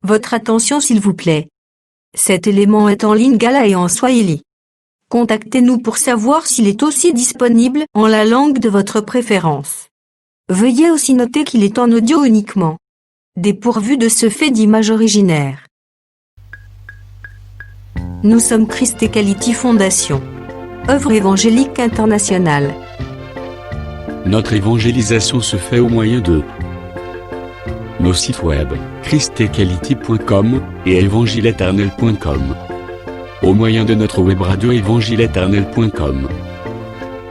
Votre attention s'il vous plaît. Cet élément est en lingala et en swahili. Contactez-nous pour savoir s'il est aussi disponible en la langue de votre préférence. Veuillez aussi noter qu'il est en audio uniquement. Dépourvu de ce fait d'image originaire. Nous sommes Christ Equality Fondation. Œuvre évangélique internationale. Notre évangélisation se fait au moyen de nos sites web, christequality.com et evangileeternel.com. Au moyen de notre web radio evangileeternel.com.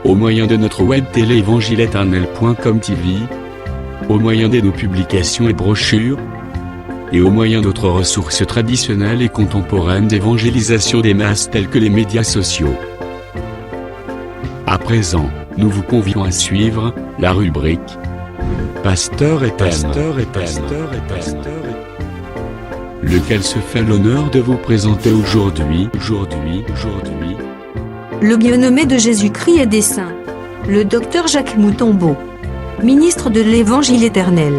Au moyen de notre web télé evangileeternel.com TV. Au moyen de nos publications et brochures. Et au moyen d'autres ressources traditionnelles et contemporaines d'évangélisation des masses telles que les médias sociaux. À présent, nous vous convions à suivre la rubrique Pasteur et Thème, lequel se fait l'honneur de vous présenter aujourd'hui. Le bien-aimé de Jésus-Christ et des saints, le docteur Jacques Moutombo, ministre de l'Évangile éternel.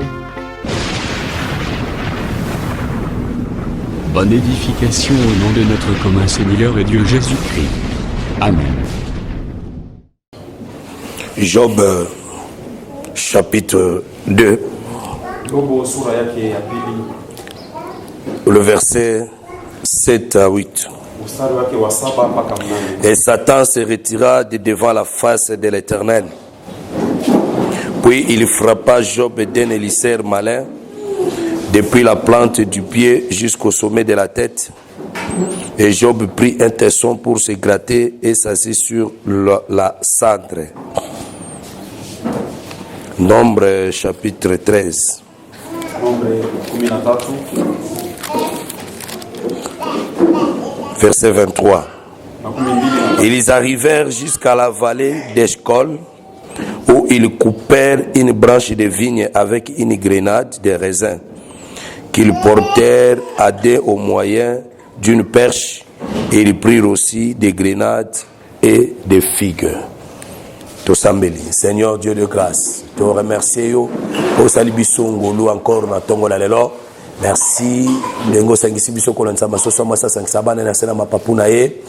Bonne édification au nom de notre commun Seigneur et Dieu Jésus-Christ. Amen. Job chapitre 2, le verset 7 à 8. Et Satan se retira de devant la face de l'Éternel. Puis il frappa Job d'un hélicère malin, depuis la plante du pied jusqu'au sommet de la tête. Et Job prit un tesson pour se gratter et s'assit sur la cendre. Nombre chapitre 13. Verset 23. Ils arrivèrent jusqu'à la vallée d'Eshcol, où ils coupèrent une branche de vigne avec une grenade de raisin, qu'ils portèrent à deux au moyen d'une perche, et ils prirent aussi des grenades et des figues. Seigneur Dieu de grâce, te remercie pour salibiso ngolu encore na tongo la lelo. Merci nengo sangisi biso ko lanza masoso masa sangisa bana na sena mapapuna ye.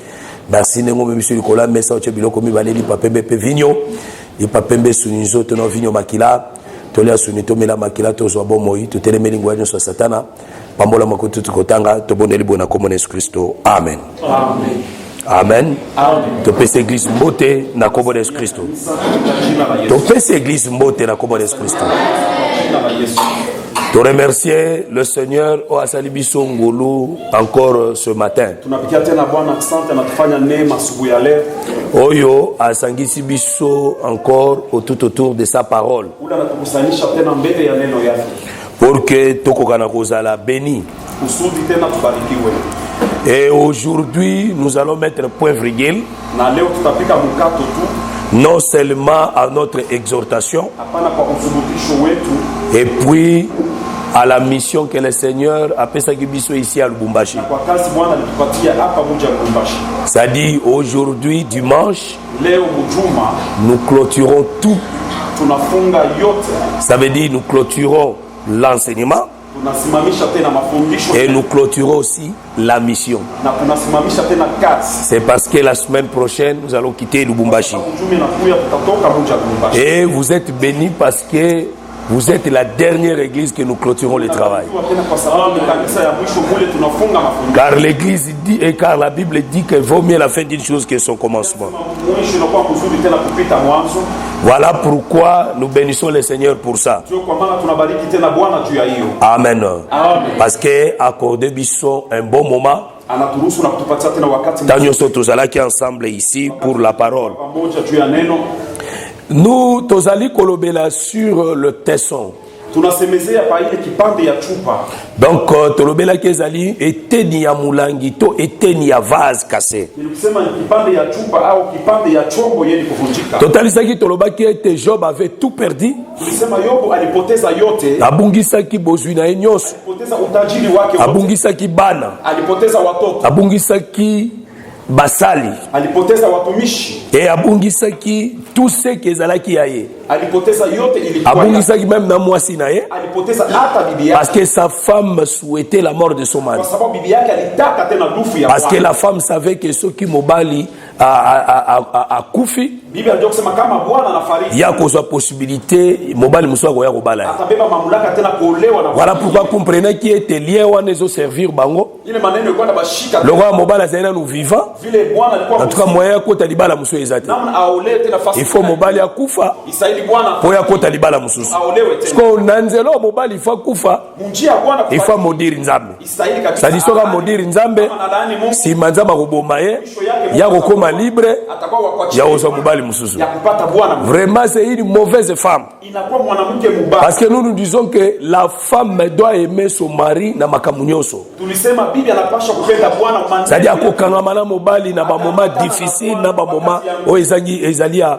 Merci nengo mebiso likola mesa oche biloko mibaleli papembe pe vinyo. I papembe sunizo to no vinyo makila. Tolia sunito mela makila to zo bomoi to telemeli ngwanyo so satana. Pambola makutu tukotanga to boneli bona comme Jésus Christ. Amen. Amen. Amen. Topese église mbote na kombo de Christ. Topese église mbote na kombo de Christ. Te remercier le Seigneur au Asalibiso Ngolu encore ce matin. Oyo asangisi biso encore tout autour de sa parole. Pour que tokokana kozala béni. Et aujourd'hui, nous allons mettre point virgule non seulement à notre exhortation, et puis à la mission que le Seigneur a fait ici à Lubumbashi. C'est-à-dire aujourd'hui, dimanche, nous clôturons tout. Ça veut dire nous clôturons l'enseignement. Et nous clôturons aussi la mission. C'est parce que la semaine prochaine, nous allons quitter Lubumbashi. Et vous êtes bénis parce que vous êtes la dernière église que nous clôturons le travail. Car l'église dit, et car la Bible dit qu'il vaut mieux la fin d'une chose que son commencement. Voilà pourquoi nous bénissons le Seigneur pour ça. Amen. Parce que accorder biso un bon moment. Nous sommes ensemble ici pour la parole. Nous, tozali kolobela sur le tesson. Donc, tolobela kezali eteni ya mulangi to eteni ya vase cassé. Totalisaki tolobaki ete Job avait tout perdu. Abungisaki bozwi na nyonso. Abungisaki bana. Abungisaki basali. Alipoteza watumishi. Et abungisaki tout ce que ezalaki yaye. alipoteza yote ilikuwa abungisaki même na mwasi na ye alipoteza hata bibi yake parce que sa femme souhaitait la mort de son mari, kwa sababu bibi yake alitaka tena dufu ya parce que la femme savait que soki mobali akufi bibi alijua kusema kama bwana anafariki ya kozwa possibilité mobali mususu akoya kobala ye. atabeba mamlaka tena kuolewa na Voilà pourquoi comprenez qui était lien wana ezo servir bango ile maneno ilikuwa na bashika lokola mobali azali nanu vivant, vile bwana alikuwa en tout cas moyen ya kota libala mususu eza te. namna aolewe tena fasi Il faut mobali akufa isaidi bwana po ya kota libala mususu. aolewe tena Sko na nzela mobali ifa kufa munjia bwana ifa modiri nzambe. isaidi kabisa Sadi soka modiri nzambe si manzama koboma ye ya kokoma libre atakuwa wakwachi ya ozo mobali mususu. ya kupata bwana Vraiment c'est une mauvaise femme. inakuwa mwanamke mbaya Parce que nous disons que la femme doit aimer son mari na makamu nyonso. tulisema bibi anapaswa kupenda bwana manzi C'est-à-dire akokangama na mobali na ba moment difficile na ba moment o ezali ya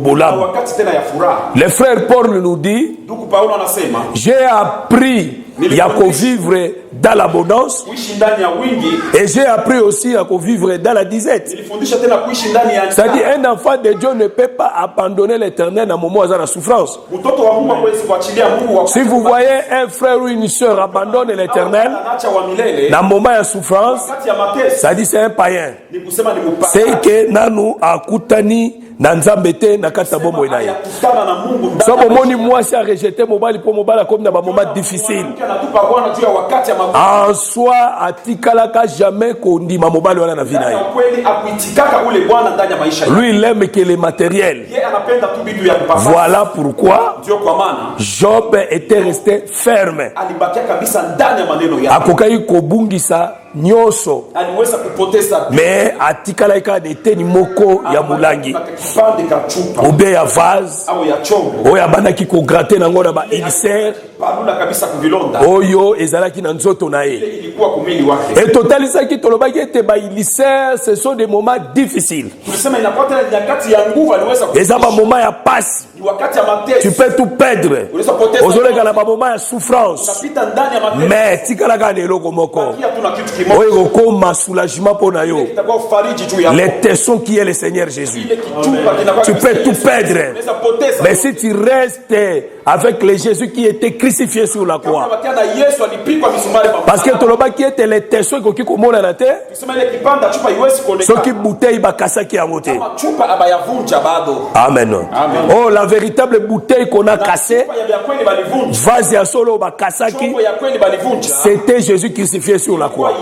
bolam. wakati tena ya furaha. Le frère Paul nous dit, Ndugu Paulo anasema j'ai appris ya vivre dans l'abondance kuishi ndani ya wingi, et j'ai appris aussi à vivre dans la disette. nilifundisha tena kuishi ndani ya C'est-à-dire un enfant de Dieu ne peut pas abandonner l'éternel dans moment où il a la souffrance. mtoto wa Mungu hawezi kuachilia Mungu wa Si vous voyez un frère ou une sœur abandonner l'éternel anaacha wa milele dans moment de souffrance, wakati ya mateso, ça dit c'est un païen. ni kusema ni mpaka C'est que nanu akutani na nzambe te na kati ya bomoi na ye. kutana na Mungu ndani. So bomoni mwasi a rejeté mobali po mobali akomi na ba moment difficile. Mwanamke anatupa Bwana juu ya wakati ya magumu. En soi atikalaka jamais kondima mobali wana na vie na Ya ye. kweli akuitikaka ule Bwana ndani ya maisha yake. Lui il aime que le matériel. Yeye anapenda tu vitu ya kupapa. Voilà pourquoi Ndio kwa maana Job était resté ferme. alibakia kabisa ndani ya maneno yake. Akokaki kobungisa nyonso Aliweza kupoteza mais atikalaka deteni moko ya mulangi kipande ka chupa obe ya vase au ya chombo. oyo abandaki kogratte nango na ba élisère Palula kabisa kuvilonda. oyo ezalaki na nzoto na ye. Ilikuwa kumili wake. Et totalisaki tolobaki ete ba élisère ce sont des moments difficiles. Tulisema inakuwa tena nyakati ya nguvu aliweza Eza ba moment ya pasi. ni wakati ya mateso. Tu peux tout perdre. Unaweza poteza. Ozoleka na ba moment ya souffrance. Unapita ndani ya mateso. Mais tikalaka na eloko moko. Pia tuna kitu kimoja. Oyo kokoma soulagement pona yo. Kitakuwa fariji juu ya Les tessons qui est le Seigneur Jésus. ile kichupa kinakuwa Tu peux tout perdre. Unaweza poteza. Mais si tu restes avec le Jésus qui était crucifié sur la croix. Kama na Yesu alipigwa misumari pamoja. Parce que tolobaki ete les tessons koki komona na te. Tuseme ile kipanda chupa iwezi kuonekana. Soki bouteille bakasaki yango te. Kama chupa abayavunja bado. Amen. Amen. Oh, la véritable bouteille qu'on a cassée, Chupa ya kweli balivunja. vase ya solo bakasaki, Chombo ya kweli balivunja. c'était Jésus crucifié sur la croix.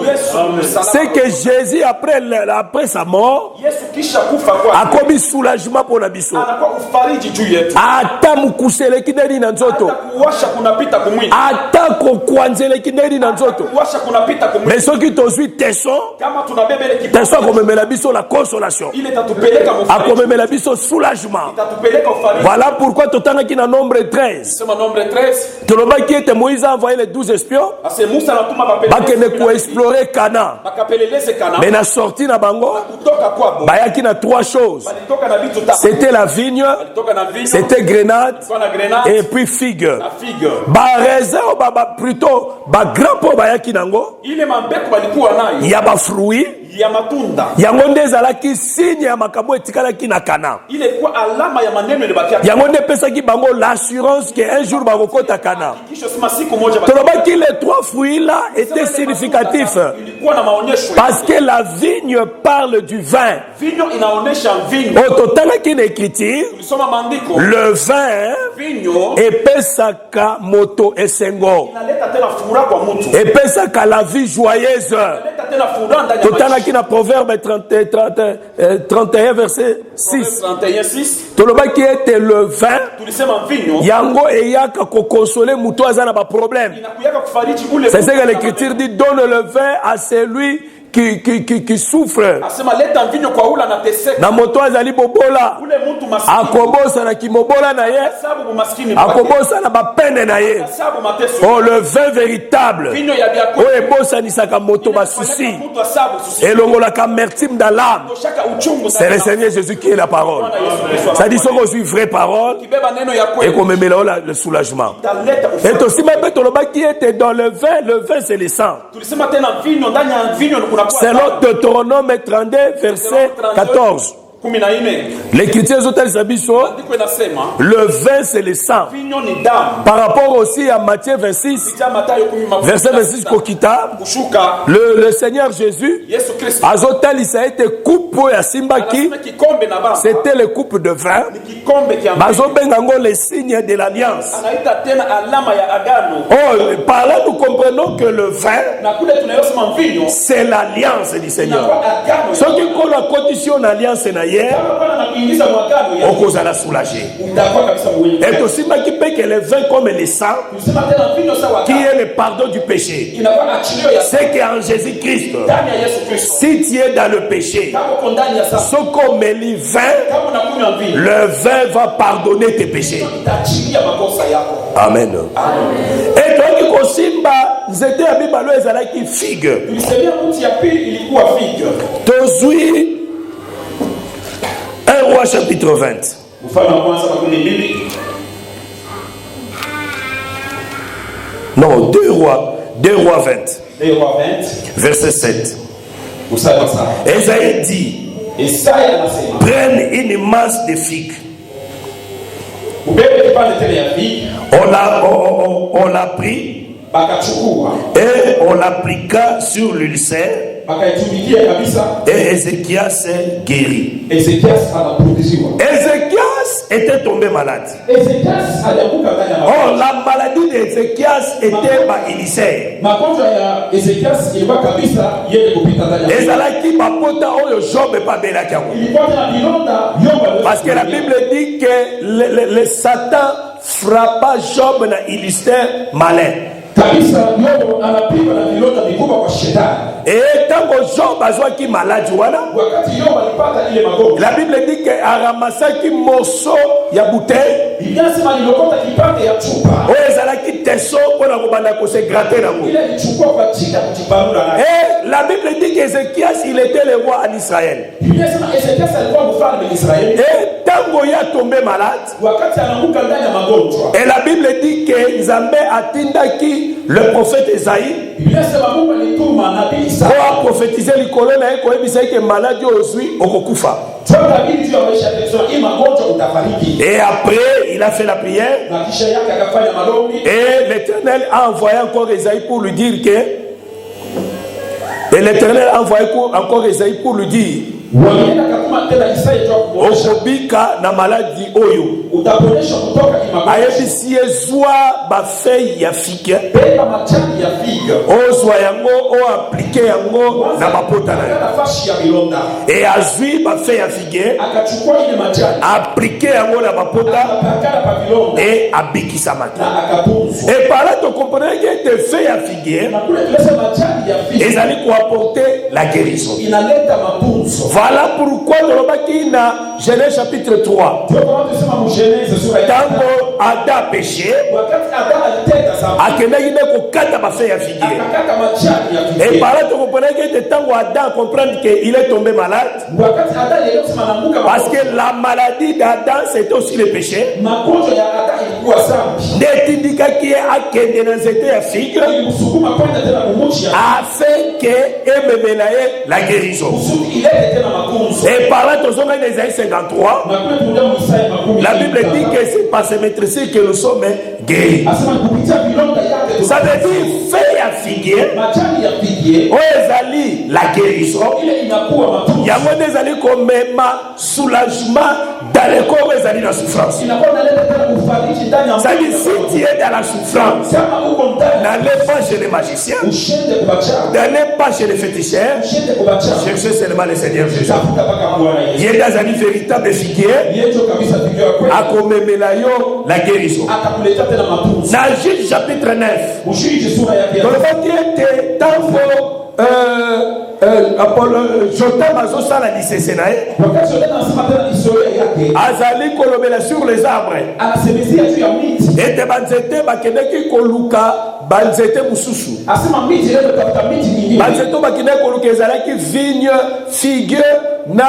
C'est que Jésus après sa mort Yesu kisha kufa kwa a commis soulagement pour la biso. anakuwa ufariji juu yetu. Ata mukuseleki ndeni na nzoto. Kuwasha kunapita kumwili. Ata kokwanzeleki ndeni na nzoto. Kuwasha kunapita kumwili. Mais soki tozwi tesson, Kama tunabeba ile kipanda tesson akomemela biso la consolation. ile tatupeleka mfariji. Akomemela biso soulagement. Tatupeleka ufariji. Voilà pourquoi totangaki na nombre 13. Sema nombre 13. Tolobaki ete Moïse a envoyé les 12 espions. Ase Musa anatuma Bakende ko explorer Canaan. bakapeleleze kana. Mais na sorti na bango, Kutoka kwabo. bayaki na trois choses. Balitoka na vitu tatu. C'était la vigne, Balitoka na vinyo. c'était grenade Balitoka na grenade. et puis figue. Na figue. Ba raisin plutôt ba grand po bayaki nango, Ile mambeko balikuwa nayo. ya ba fruits. Ya matunda. Yango nde ezalaki signe ya makambo etikalaki na Canaan. Ile ilikuwa alama ya maneno ilibakia. Yango nde pesaki bango l'assurance que un jour bakokota Canaan. Kisha sema siku moja Tolobaki les trois fruits là étaient significatifs ilikuwa na maonyesho. parce que la vigne parle du vin. Vinyo inaonesha vinyo. Ototangaki na écriture, Tulisoma maandiko. le vin Vinyo epesaka moto esengo, inaleta tena furaha kwa mtu. epesaka la vie joyeuse. Inaleta tena furaha ndani ya maisha. Totangaki na proverbe 31 verset 6. 31:6. Tolobaki ete le vin Tulisema vinyo yango eyaka kokonsole muto aza na ba problème. inakuyaka kufariji ule. C'est ce que l'écriture dit, donne le vin à celui qui souffre. Asema leta vinyo kwa ule anateseka. Na moto azali bobola, Ule mtu maskini. akobosa na kimobola na ye, Sababu maskini kwake. akobosa na bapene na ye. Sababu mateso. Oh, le vin véritable Vinyo ya biako. oyo ebosanisaka moto basusi, Mtu asabu susi. elongolaka amertume dans l'âme. Shaka uchungu C'est le Seigneur Jésus qui est la parole. Ça dit soki ozwi vraie parole kibeba neno ya kweli. ekomemela oyo le soulagement. Taleta Et ufariji. aussi mpe tolobaki ete dans le vin c'est le sang. Tulisema tena vinyo ndani ya vinyo kuna kwa. Selon Deutéronome 32 verset 14. 14. L'écriture ezotalisa biso, Andiko inasema le vin c'est le sang. vinyo ni damu. Par rapport aussi à Matthieu 26, Kupitia Mathayo 16, verset 26 kokita, kushuka le Seigneur Jésus Yesu Kristo azotalisa ete coupe ya simbaki, anasema kikombe na baba c'était le coupe de vin. ni kikombe kia mvinyo. Bazobenga ngo les signes de l'alliance. Anaita tena alama ya agano. Oh, par là nous comprenons que le vin Na kule tunayosema mvinyo c'est l'alliance du Seigneur. inakuwa agano. Ce qui colle la condition d'alliance na hier, Kama Bwana anakuingiza mwagano ya okozala soulagé. utakuwa kabisa mwenye. Et aussi qui peut que le vin comme le sang, Tusema tena mvinyo sawa qui est le pardon du péché. inakuwa achilio ya C'est qu'en Jésus-Christ, ndani ya Yesu Kristo. si tu es dans le péché, Kama uko ndani ya sasa, ce qu'on met le vin, kama unakunywa mvinyo, le vin va pardonner tes péchés. itaachilia makosa yako. Amen. Et donc, kosimba, nzete ya bibalo ezalaki figue. Tulisemea mti ya pili ilikuwa figo. Tozui 1 roi chapitre 20. Mfano wa kwanza 12. Non, 2 rois 20. Leo wa 20. Verset 7. Mstari wa 7. Esaïe dit, Isaya anasema, prenne une masse de figues. ubebe kipande tele ya figo, On l'a pris bakachukua, et on l'appliqua sur l'ulcère bakaitumikia kabisa. et Ézéchias guérit. Ezekias anapuliziwa. Ézéchias était tombé malade. Ezekias alianguka ndani ya Oh, la maladie d'Ézéchias était ulcère. magonjwa ya Ezekias ilikuwa kabisa yeye kupita ndani ya Ezalaki bapota oyo Job epabelaki yango. ilikuwa tena bilonda yomba. Parce que la Bible dit que le Satan frappa Job na ulcère malin. kabisa yomba anapigwa na bilonda vikubwa kwa shetani. Et tango Job azwaki malade wana, Wakati yomba alipata ile magonjwa, la Bible dit que aramasaki morceau ya bouteille Biblia inasema alilokota kipande ya chupa. oyo ezalaki teso mpona kobanda kose gratter nango. Ile ilichukua kwa chika kujibarura nayo. Et la Bible dit qu'Ézéchias il était le roi en Israël. Biblia inasema Ezekias alikuwa mfalme wa Israeli. Et tango ya tombé malade, Wakati anaanguka ndani ya magonjwa, et la Bible dit que Nzambe atindaki le prophète Esaïe Biblia inasema Mungu alituma nabii Isaya. pour prophétiser likolo na ye koyebisa ye ke maladi oyo ozwi okokufa. Toka bidi juu ya maisha yake sema hii magonjwa utafariki. Et après il a fait la prière Na kisha yake akafanya maombi. et l'Éternel a envoyé encore Esaïe pour lui dire que encore Esaïe pour lui dire Walienda katuma tena Isaya juu ya kuboresha. okobika na maladi oyo. Utaponesha kutoka kimagonjwa. Ayebisi ye zwa bafeuille ya figue Beba majani ya figo. ozwa yango oaplike yango na mapota na yo. Nafasi ya bilonda. Et azwi bafeuille ya figue Akachukua ile majani. aplike yango na mapota Akapakala pa bilonda. et abikisamaki. Na akapunzwa. Et par là tu comprenais que te feuille ya figue Na kule tulesa majani ya figo. ezali koapporter la guérison. Inaleta mapunzo. Voilà pourquoi tolobaki na Genèse chapitre 3 Ndio kwa tunasema mu Genèse sura ya 4. tango Adam péché Wakati Adam alitenda dhambi. akendaki nde kokata bafeuille ya figue. Akakata majani ya Et figo. par là tu comprenais que tango Adam comprendre qu'il est tombé malade Wakati Adam aliyosema anaanguka parce que la maladie d'Adam c'était aussi le péché. magonjwa ya Adam ilikuwa dhambi. Nde etindikaki ye akende na nzete ya figue Ilimsukuma kwenda tena kumuchi ya afin que ememela ye la guérison. kusudi ilete tena mapunzo. Et par là tozonga na Isaïe 53 Na kule tunaona Isaya makumi. la Bible dit que c'est par ce maîtrise que nous sommes guéris. Asema kupitia bilonda yake Ça veut dire feuille ya figue majani ya figie oyo ezali la guérison ile inakuwa mapunzo. yango nde ezali komema soulagement dans le corps oyo ezali na souffrance. Inakuwa inaleta tena ufariji ndani ya C'est-à-dire mwili. si tu es dans la souffrance, Kama uko ndani n'allez pas chez les magiciens, ushende kubacha. n'allez pas chez les féticheurs, Ushende kubacha. cherchez seulement le Seigneur Jésus. Tafuta mpaka Bwana Yesu. Il est dans un véritable figuier Yesu kabisa figie kweli. akomemela yo la guérison. Atakuleta tena mapunzo. Dans Juge chapitre 9, Ushiriki sura yake ya tolobaki ete tango Jotam azosala lisese na ye wakati yote anasema tena historia yake. azali kolobela sur les arbres Anasemezia juu ya miti. ete banzete bakendeki koluka banzete mosusu. Asema miti ile tafuta miti nyingine. Banzete bakendeki koluka ezalaki vigne, figue na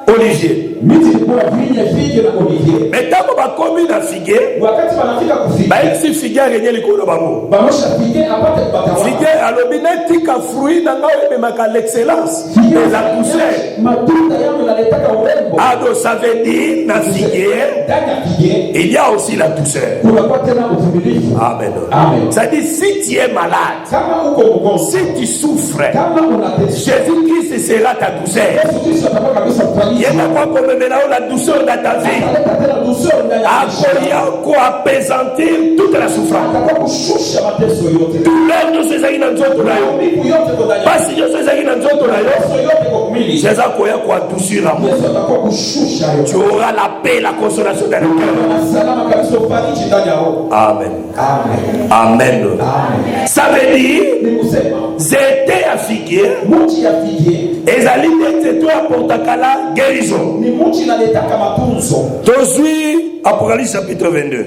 olivier. miti ilikuwa vinya fige na olivier. Mais tango bakomi na figuier, Wakati wanafika kufika baisi figuier yenye likolo bango. banosha fige apate kupata Figuier alobi netika fruit na ngao ememaka l'excellence et la douceur. matunda yangu inaletaka urembo. Ado, ça veut dire na figuier, Ndani ya fige il y a aussi la douceur. kunakuwa tena uvumilivu. Amen. Amen. Ça dit si tu es malade, Kama uko mgonjwa, si tu souffres, kama unateseka, Jésus-Christ sera ta douceur. Yesu Kristo atakuwa kabisa Il y a mfariji. quoi comme maintenant la douceur dans ta vie. Ataleta tena douceur ndani ya maisha yako. Akoya ko apaisantir toute la souffrance. Atakuwa kushusha mateso yote. Douleur nyonso ezali na nzoto na yo. Maumivu yote kwa ndani ya Pasi nyonso ezali na nzoto na yo. mateso yote kwa mwili. Jésus akoya ko adoucir amour. Yesu atakuwa kushusha yote. Tu auras la paix, la consolation dans le cœur. Na salama kabisa ufariji ndani ya roho. Amen. Amen. Amen. Amen. Ça veut dire, Ni kusema zete ya figuier, mti ya fige ezali neti to apportaka la guérison. ni mti inaletaka matunzo. Tozwi Apocalypse chapitre 22.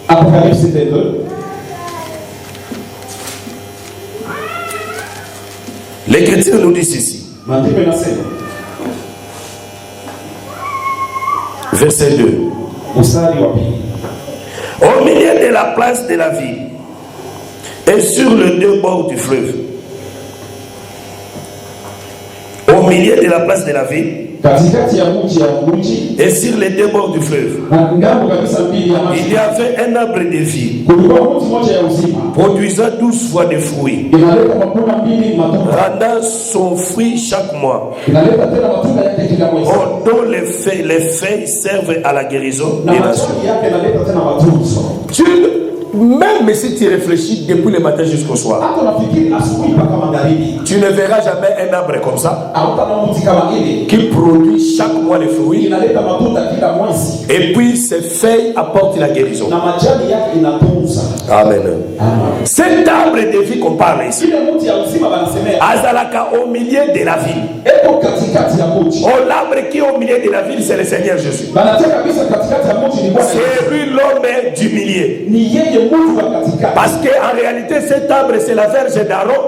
Apocalypse 22. L'Écriture nous dit ceci. Maandiko inasema Verset 2. mstari wa pili. Au milieu de la place de la ville et sur les deux bords du fleuve. Au milieu de la place de la ville Katikati ya mji et sur les deux bords du fleuve, na ngambo kabisa mbili ya il maji y avait un arbre de vie kulikuwa mti mmoja ya uzima produisant 12 fois de fruits, inaleta matunda mbili matunda rendant son fruit chaque mois, inaleta tena matunda yake kila mwezi dont les feuilles servent à la guérison na des nations. majani yake inaleta tena matunzo. Même si tu réfléchis depuis le matin jusqu'au soir, Hata unafikiri asubuhi mpaka magharibi tu ne verras jamais un arbre comme ça hautaona mti kama ile qui produit chaque mois les fruits inaleta matunda kila mwezi et puis ses feuilles apportent la guérison. na majani yake inatunza. Amen. Amen. Cet arbre de vie qu'on parle ici, Ile mti ya uzima wanasemea Azalaka au milieu de la ville. eko katikati ya mji. Oh, l'arbre qui est au milieu de la ville, c'est le Seigneur Jésus. Banatia kabisa katikati ya mji ni Bwana Yesu. C'est lui l'homme du milieu. Ni yeye mtu wa katikati. Parce qu'en réalité, cet arbre, c'est la verge d'Aaron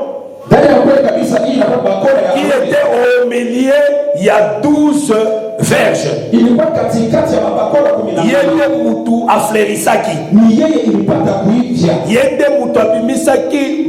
Ndani ya kweli kabisa hii na bakora ya qui était au milieu, il y a 12 verges. ilikuwa katikati ya mabakora 12. Yende mutu aflerisaki. Ni yeye ilipata kuivya. Yende mutu abimisaki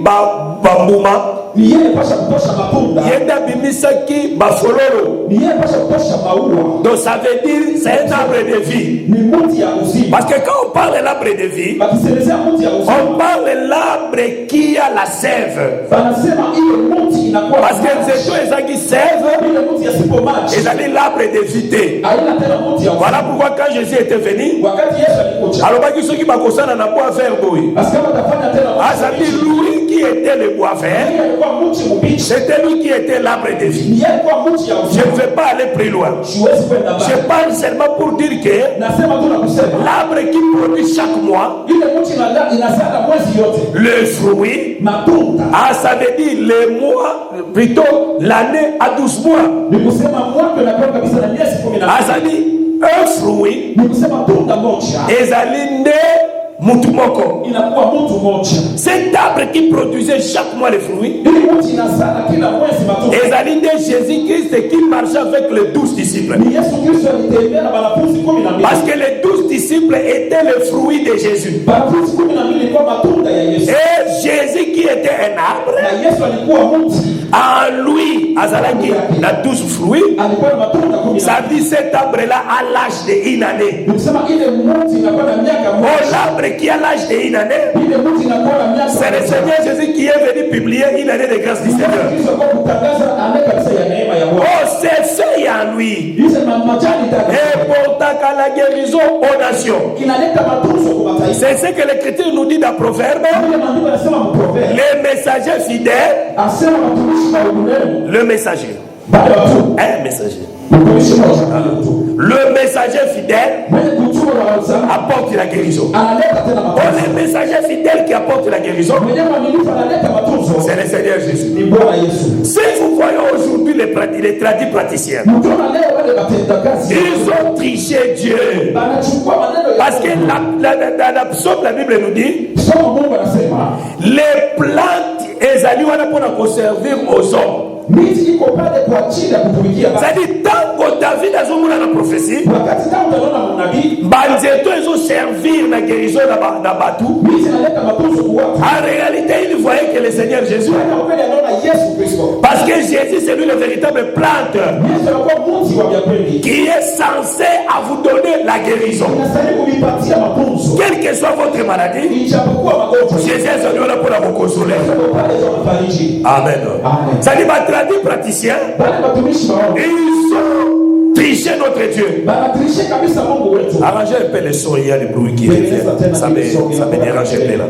bambuma. Ni yeye pasha kutosha matunda. Yende abimisaki bafololo. Ni yeye pasha kutosha maua. Donc ça veut dire c'est un arbre de vie. Ni mti ya uzima. Parce que quand on parle de l'arbre de vie, Bakisemezea mti ya uzima. on parle de l'arbre qui a la sève. Banasema ile mti inakuwa Parce que c'est toi ezaki sève, ile mti ya sipo maji. ezali l'arbre de vité. Haina tena mti ya uzima. Voilà pourquoi quand Jésus était venu, Wakati Yesu alikuja. alobaki soki bakosana na bois vert boye. Basi kama tafanya tena Azali lui qui était le bois vert, yeye alikuwa mti mbichi. c'était lui qui était l'arbre de vie. Ni yeye alikuwa mti ya Je uzima. ne vais pas aller plus loin. Siwezi kwenda Je mbali. parle seulement pour dire que Nasema tu na kusema l'arbre qui produit chaque mois ile mti inazaa mwezi yote. le fruit, Matunda. ça veut dire le mois, plutôt l'année à 12 mois. Ni kusema mwaka unakuwa kabisa na miezi 12. Azali un fruit, Ni kusema tunda moja ezali nde mutu moko. inakuwa mtu moja. Cet arbre qui produisait chaque mois les fruits, Ili mti inazaa kila mwezi matunda. ezali nde Jésus-Christ qui marchait avec les 12 disciples. Ni Yesu Kristo alitembea na wanafunzi 12. Parce que les 12 disciples étaient le fruit de Jésus. Wanafunzi 12 ilikuwa matunda ya Yesu. Et Jésus qui était un arbre, Na Yesu alikuwa mti. en lui, azalaki na 12 fruits. Alikuwa na matunda 12. Ça dit cet arbre-là à l'âge d'une année. Ni kusema ile mti inakuwa na miaka Oh, moja. l'arbre qui a l'âge d'une année, Ile mti inakuwa na miaka c'est le moja. Seigneur Jésus qui est venu publier une année de grâce du Seigneur. Kristo kwa kutangaza ane kabisa ya neema ya Bwana. Oh, c'est fait en lui. Hizo majani Et portant à la guérison aux nations. inaleta matunzo kwa mataifa. C'est ce que l'Écriture nous dit dans Proverbe. Ile maandiko yanasema mproverbe. Les messagers fidèles, Asema watumishi wa ulimwengu. le messager, Baada ya watu. un messager. Mtumishi wa ulimwengu. Le messager fidèle Mwenye kutuma na wazama. apporte la guérison. Analeta tena Oh, matunzo. les messagers fidèles qui apportent la guérison, Mwenye mwaminifu analeta matunzo. c'est le Seigneur Jésus. Ni Bwana Yesu. Si vous voyez aujourd'hui les tradis praticiens, Mtuona leo wale watendakazi. ils ont triché Dieu. Banachukua maneno ya Parce que dans la psaume, la Bible nous dit, Soma Mungu anasema les plantes ezali wana pour conserver aux hommes. miti iko pale kwa ajili ya kutumikia Baba. C'est-à-dire tango David azomona na prophétie Wakati tangu utaona mnabii banzeto ezo servir na guérison na batu. miti inaleta matunzo kwa watu. En réalité, il voyait que le Seigneur Jésus, Hata ukali anaona Yesu Kristo. parce que Jésus c'est lui le véritable planteur Yesu anakuwa mti wa kweli. qui est censé à vous donner la guérison. Unastahili kumipatia matunzo. Quelle que soit votre maladie, Ijapokuwa magonjwa. Jésus est venu là pour la vous consoler. Pale za mafariji. Amen. Amen. Ça dit, ma traduit praticien, Bale watumishi wao. ils ont triché notre Dieu. Banatrishe kabisa Mungu wetu. Arrangez un peu le son, il y a le bruit qui est ça me dérange un peu là.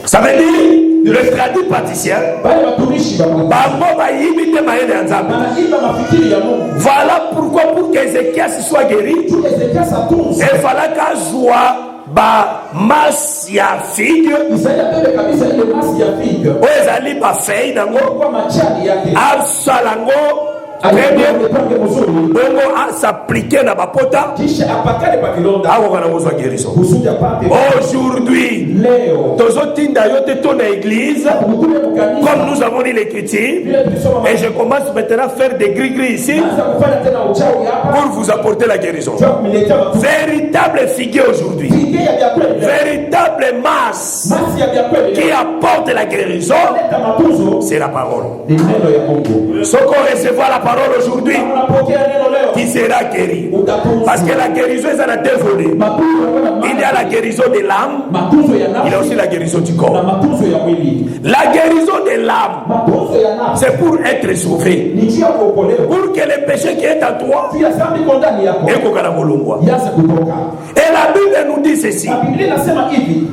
Ça veut dire, le traduit praticien, Bale watumishi wao. bango bayibite mayele ya nzambe. Banaiba mafikiri ya Mungu. Voilà pourquoi pour qu'Ézéchias soit guéri, Tu Ezekia satunza. il fallait qu'azwa ba masse ya figue, Isaia bebe kabisa ile masi ya figa. oyo ezali ba feuille nango, Kwa machani yake. asala ngo très bien, Alipange mzuri. bongo asappliquer na bapota, Kisha apakale pa kilonda. akoka na kozwa guérison. Kusudi apate. Aujourd'hui, Leo. tozotinda yo te ton église, Kutume mkanisa. comme nous avons lu l'écriture, Vile tulisoma et je commence maintenant à faire des gris-gris ici Anza kufanya tena uchawi hapa. pour vous apporter la guérison. Kwa kumiletea matunzo. Véritable figuier aujourd'hui, Figa ya vya kweli. véritable masse Masi ya vya kweli. qui apporte la guérison, Leta matunzo. c'est la parole. Ni neno ya Mungu. Ce qu'on recevra la parole aujourd'hui, Unapokea neno leo. qui sera guéri. Utatunzwa. Parce que la guérison est à deux volets. Matunzo yanakuwa na Il y a la guérison de l'âme, matunzo ya il y a nafsi aussi la guérison du na corps. matunzo ya mwili. La guérison de l'âme, Matunzo ya nafsi c'est pour être sauvé. ni njia ya kuokolewa. Pour que le péché qui est en toi, Pia dhambi iko ndani yako. ekokana molongwa. Yaanze kutoka. Et la Bible nous dit ceci. Na Biblia inasema hivi.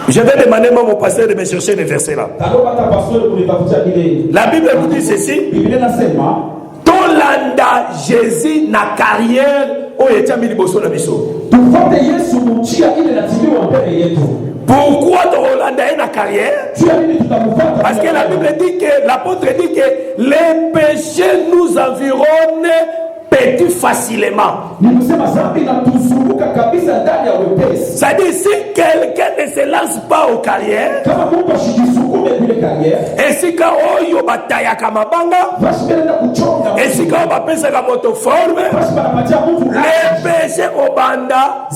Je vais demander à mon pasteur de me chercher les versets là. Taloma hata pastori kunitafutia ile. La Bible nous dit ceci. Biblia inasema Tolanda Jésus na carrière oyo etiami liboso na biso. tufuate Yesu njia ile inatimiwa mbele yetu. Pourquoi tolanda ye na carrière? Juu ya nini tutamfuata? Parce que la Bible dit que, l'apôtre dit que les péchés nous environnent petit facilement. Ni kusema dhambi inatuzunguka kabisa ndani ya wepesi. C'est-à-dire si quelqu'un ne se lance pas aux carrières, Kama Mungu ashijisukume kule kariere, esika oyo batayaka mabanga, basi mbele na kuchonga. esika oyo bapesaka motoforme, Basi banapatia mtu les péchés obanda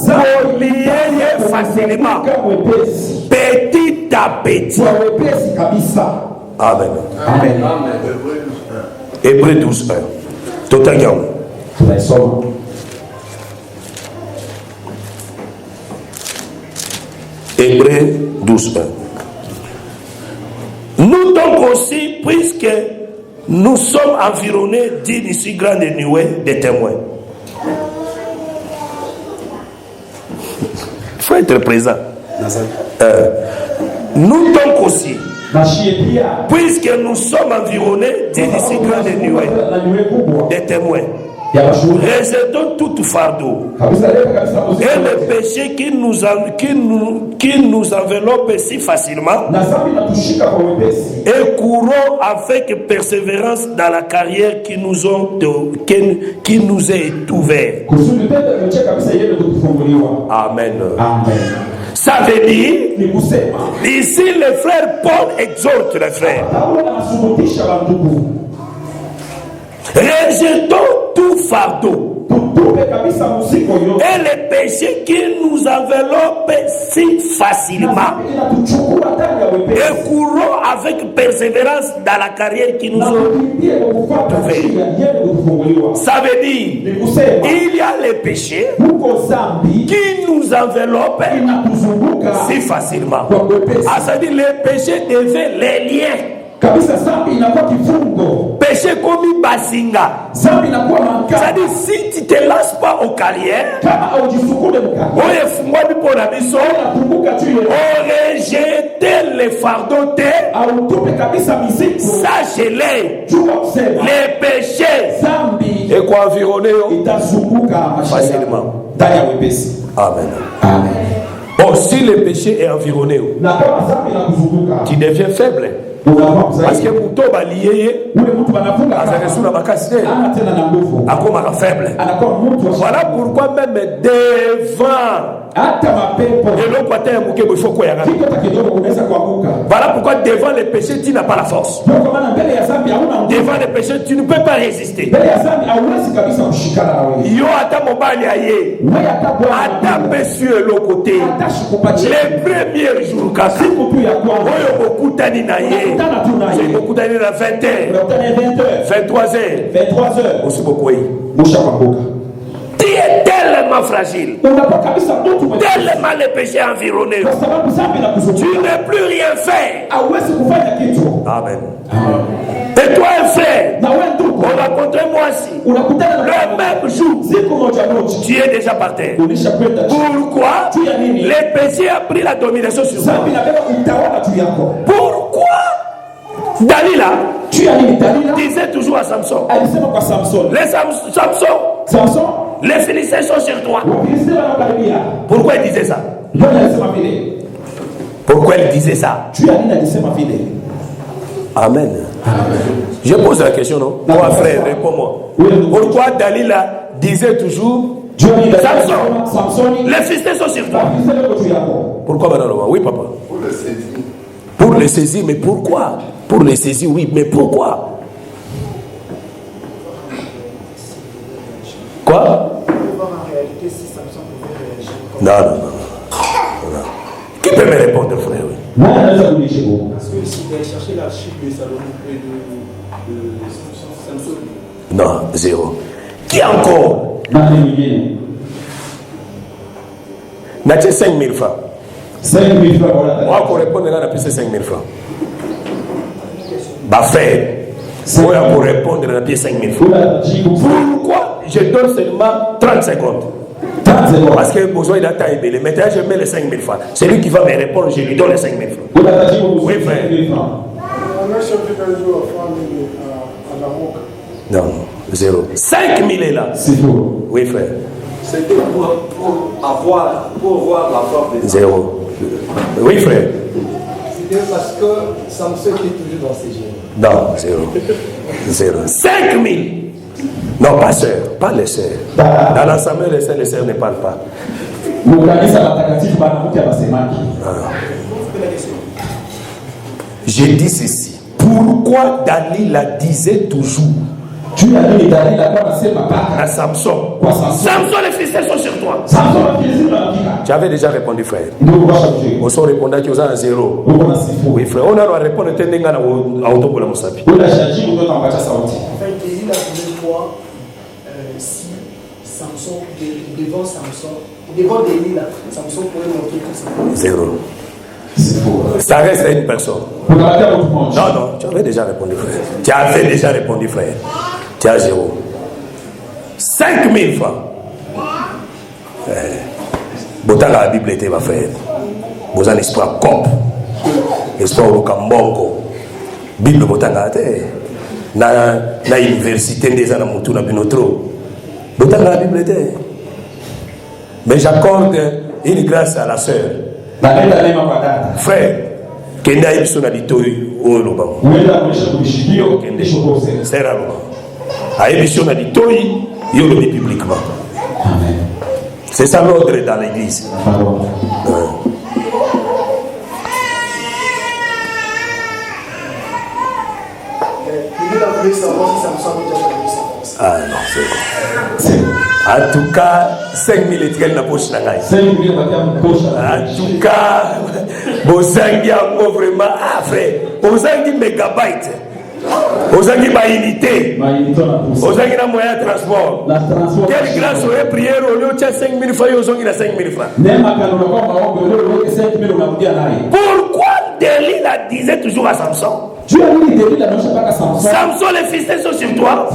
olieye facilement, kama wepesi. petit à petit. Kwa wepesi kabisa. Amen. Amen. Hébreu 12, 1. Totagiam. Tunaisoma. Hébreu 12, 1. Nous donc aussi, puisque nous sommes environnés d'une si grande nuée de témoins. Il faut être présent. Nous donc aussi, Bashie pia. puisque nous sommes environnés d'une si grande nuée Na niwe kubwa. de témoins, Ya bashuhuda. rejetons tout fardeau Kabisa leo kabisa muziki. et le péché qui nous enveloppe si facilement, Na dhambi inatushika kwa wepesi. et courons avec persévérance dans la carrière qui nous est ouverte. Kusudi tende mche kabisa yeye kutufunguliwa. Amen. Amen. Ça veut dire, Ni kusema ici le frère Paul exhorte les frères, Paulo anasubutisha bandugu. rejetons tout fardeau Tutupe kabisa muziko yote. et les péchés qui nous enveloppent si facilement, Inatuchukua ndani ya wepesi. et courons avec persévérance dans la carrière qui nous Na est. tukimbie kwa kufuata njia yeye kutufunguliwa. Ça veut dire, Ni kusema il y a les péchés huko dhambi qui nous enveloppent inatuzunguka si facilement. kwa wepesi. Ah, ça dit les péchés devaient les liens. Kabisa dhambi inakuwa kifungo. Péché comme basinga. Dhambi inakuwa Ça mankani. dit si tu te lances pas aux carrières, Kama haujisukume mkaka. oye fungwa bipo na biso, Unapunguka tu ile. on rejette les fardeaux te, Autupe kabisa mizigo. sache-les, Jua kusema les péchés. dhambi Et quoi environner itazunguka maisha facilement. yako ndani ya wepesi. Amen. Amen. Bon, si le péché est environné, Na kama dhambi inakuzunguka, tu deviens faible. unakuwa Parce que mzaifu. muto baliye Ule mtu anafunga azaresu na makasi te, ana tena na nguvu. akomaka faible. Anakuwa mtu wa Voilà pourquoi même devant Voilà pourquoi devant les péchés, tu n'as pas la force. Devant les péchés, tu ne peux pas résister. Yo ata mobali aye. Ata monsieur l'autre côté. Les premiers jours, kasi. Oyo beaucoup tani na ye. C'est beaucoup tani na 20h. 23h. Aussi beaucoup. Tu es tellement fragile. Tellement les péchés environnés. Tu ne peux plus rien faire. Amen. Et toi, un frère, on a rencontré moi aussi. Le même jour, tu es déjà par terre. Pourquoi? Les péchés ont pris la domination sur toi. Pourquoi? Dalila disait toujours à Samson. Samson, les Philistins sont sur toi. Pourquoi il disait ça? Pourquoi il disait ça? Amen. Je pose la question, non? Moi, frère, réponds-moi. Pourquoi Dalila disait toujours Samson, les Philistins sont sur toi? Pourquoi maintenant? Oui, papa. Pour les saisir, mais pourquoi? Pour les saisir, oui, mais pourquoi? Quoi? Non. Qui peut me répondre, frère? Oui. Parce que s'il a cherché l'archive de Salomon près de Samson. Non, zéro. Qui encore? N'a-t-il 5 000 francs? 5 000 francs, voilà. Moi, pour répondre, là, on a plus 5 000 francs. Bah, frère, moi, pour répondre, on a plus 5 000 francs. Pourquoi je donne seulement 30 secondes? Parce que besoin d'un temps ébélé. Maintenant, je mets les 5 000 francs. Celui qui va me répondre, je lui donne les 5 000 francs. Oui, frère. Non, zéro. 5 000 est là. C'est faux. Oui, frère. C'était pour voir la force des zéro. Oui, frère. C'était parce que Samson était toujours dans ses gènes. Non, zéro. 5 000. Non, pas sœur, pas les sœurs. Dans l'ensemble, les sœurs ne parlent pas. Je dis ceci. Pourquoi Dalila disait toujours à Samson, les Philistins sont sur toi? Tu avais déjà répondu, frère. On s'en répondait qu'ils ont un zéro. Oui, frère. On a répondu à Autobola Moussapi. En fait, Dalila voulait voir si Samson, devant Dalila, Samson pourrait montrer que c'est zéro. Ça reste à une personne. Non, tu avais déjà répondu, frère. Tu as zéro. 5 000 francs. Botan la Bible était ma frère. Vous avez un espoir cop. Espoir au Kambongo. Bible botan la terre. Na université des ans à Moutouna Binotro. Botan la Bible était. Mais j'accorde une grâce à la sœur. Frère, Kenda Ibsona Ditori, oh Lobang. C'est rare. A Ibsona Ditori, il le dit publiquement. C'est ça l'ordre dans l'église. Ah non, c'est bon. En tout cas, 5 000 étoiles na poche na ngai. En tout cas, bozangi yango vraiment, ah frère, bozangi mégabyte, bozangi ma unité, bozangi na moyen de transport. Quelle grâce aurait prière au lieu de 5 000 francs, bozangi na 5 000 francs. Pourquoi Dalila disait toujours à Samson? Samson, les Philistins sont sur toi.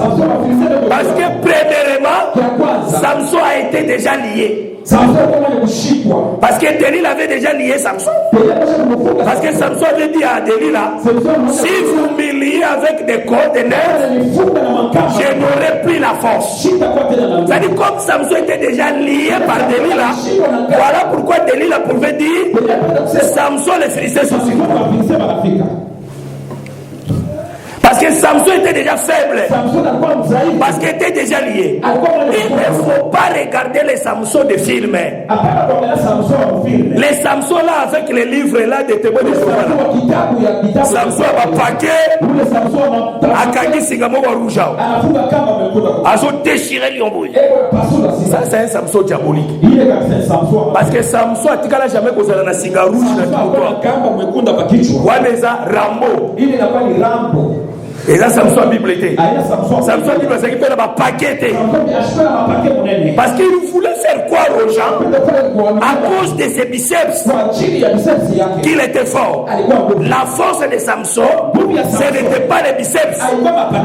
Parce que premièrement, Samson a été déjà lié. Parce que Dalila avait déjà lié Samson. Parce que Samson avait dit à Dalila, si vous me liez avec des conteneurs, je n'aurai plus la force. C'est-à-dire comme Samson était déjà lié par Dalila, voilà pourquoi Dalila pouvait dire, Samson, les Philistins sont sur toi. Parce que Samson était déjà faible. Samson alikuwa mdhaifu. Parce qu'il était déjà lié. Alikuwa Il ne faut pas regarder les Samsons de films. Hapana kuangalia Samson wa film. Les Samsons là avec les livres là de témoins de Jéhovah. Samson wa kitabu ya kitabu. Samson va paquet. Ule Samson Akangi singamo wa rouge. anafunga kamba mekuda. Azo déchirer liombo. Pasula sisa. Ça c'est un Samson diabolique. Il est comme Samson. Parce que Samson atikala jamais kozala na singa rouge na tout. Kamba mekunda kwa kichwa. Waneza Rambo. Ile inakuwa ni Rambo. Et là Samson a Bible était. Samson Samson Bible c'est qu'il fait la paquet. paquet. Parce qu'il voulait faire croire aux gens à cause de ses biceps qu'il était fort. La force de Samson, ce n'était pas les biceps.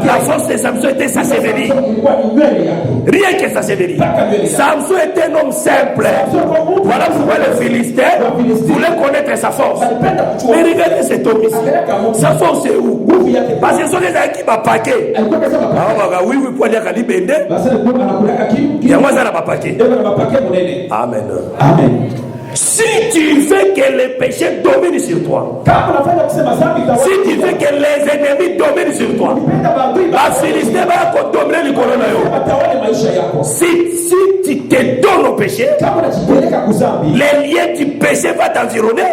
La force de Samson était sa sévérité. Rien que sa sévérité. Samson était un homme simple. Voilà pourquoi les Philistins voulaient connaître sa force. Mais regardez cet homme ici. Sa force est où? Parce que ce sont des gens qui m'ont paqué. Oui, oui, pour dire qu'il y a moi ça n'a pas paqué. Amen. Amen. Si tu veux que les péchés dominent sur toi, si tu veux que les ennemis dominent sur toi, la Philistin va dominer le corona. Si tu te donnes au péché, les liens du péché vont t'environner.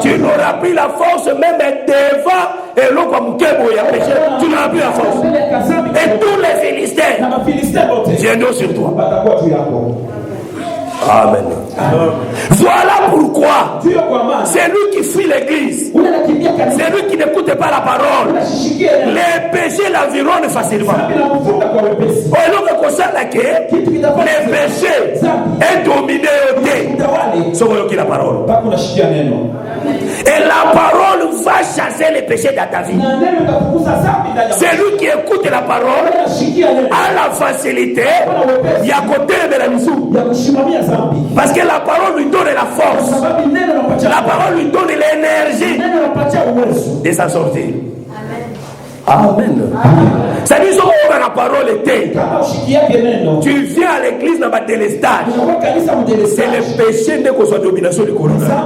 Tu n'auras plus la force même devant et l'eau comme péché. Tu n'auras plus la force. Et tous les Philistins viendront sur toi. Amen. Voilà pourquoi c'est lui qui fuit l'église. C'est lui qui n'écoute pas la parole. Les péchés l'environnent facilement. Et donc, comme ça, les péchés est dominé au thé. C'est la parole. Et la parole va chasser les péchés dans ta vie. C'est lui qui écoute la parole à la facilité. Il y a côté de la mission. Parce que la parole lui donne la force. La parole lui donne l'énergie de s'en sortir. Amen. C'est-à-dire que la parole était. Tu viens à l'église dans ma délestage. C'est le péché de qu'on soit domination du corona.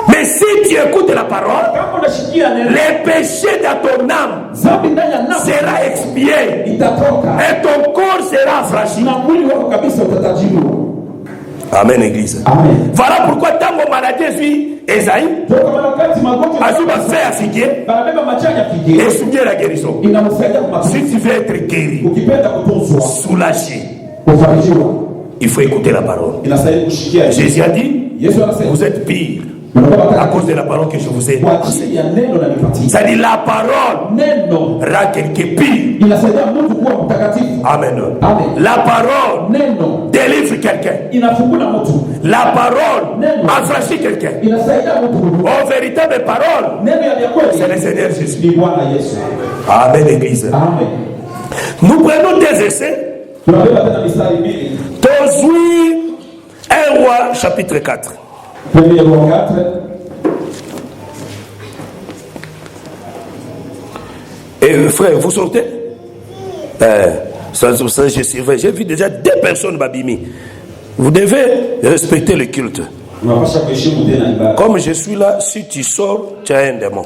Mais si tu écoutes la parole, les péchés dans ton âme sera expié et ton corps sera affranchi. Amen, église. Amen. Voilà pourquoi tant mon maladie vit Esaïe, Azuma fait affiguer et souligner la guérison. Si tu veux être guéri, soulagé, il faut écouter la parole. Jésus a dit, vous êtes pire à cause de la parole que je vous ai enseignée. Ça dit la parole rend quelqu'un pire. Amen. La parole délivre quelqu'un. La parole affranchit quelqu'un. En véritable parole, c'est le Seigneur Jésus. Amen, église. Nous prenons des essais. Josué 1 roi chapitre 4. Et frère, vous sortez? Je surveille. J'ai vu déjà 2 personnes babimi. Vous devez respecter le culte. Comme je suis là, si tu sors, tu as un démon.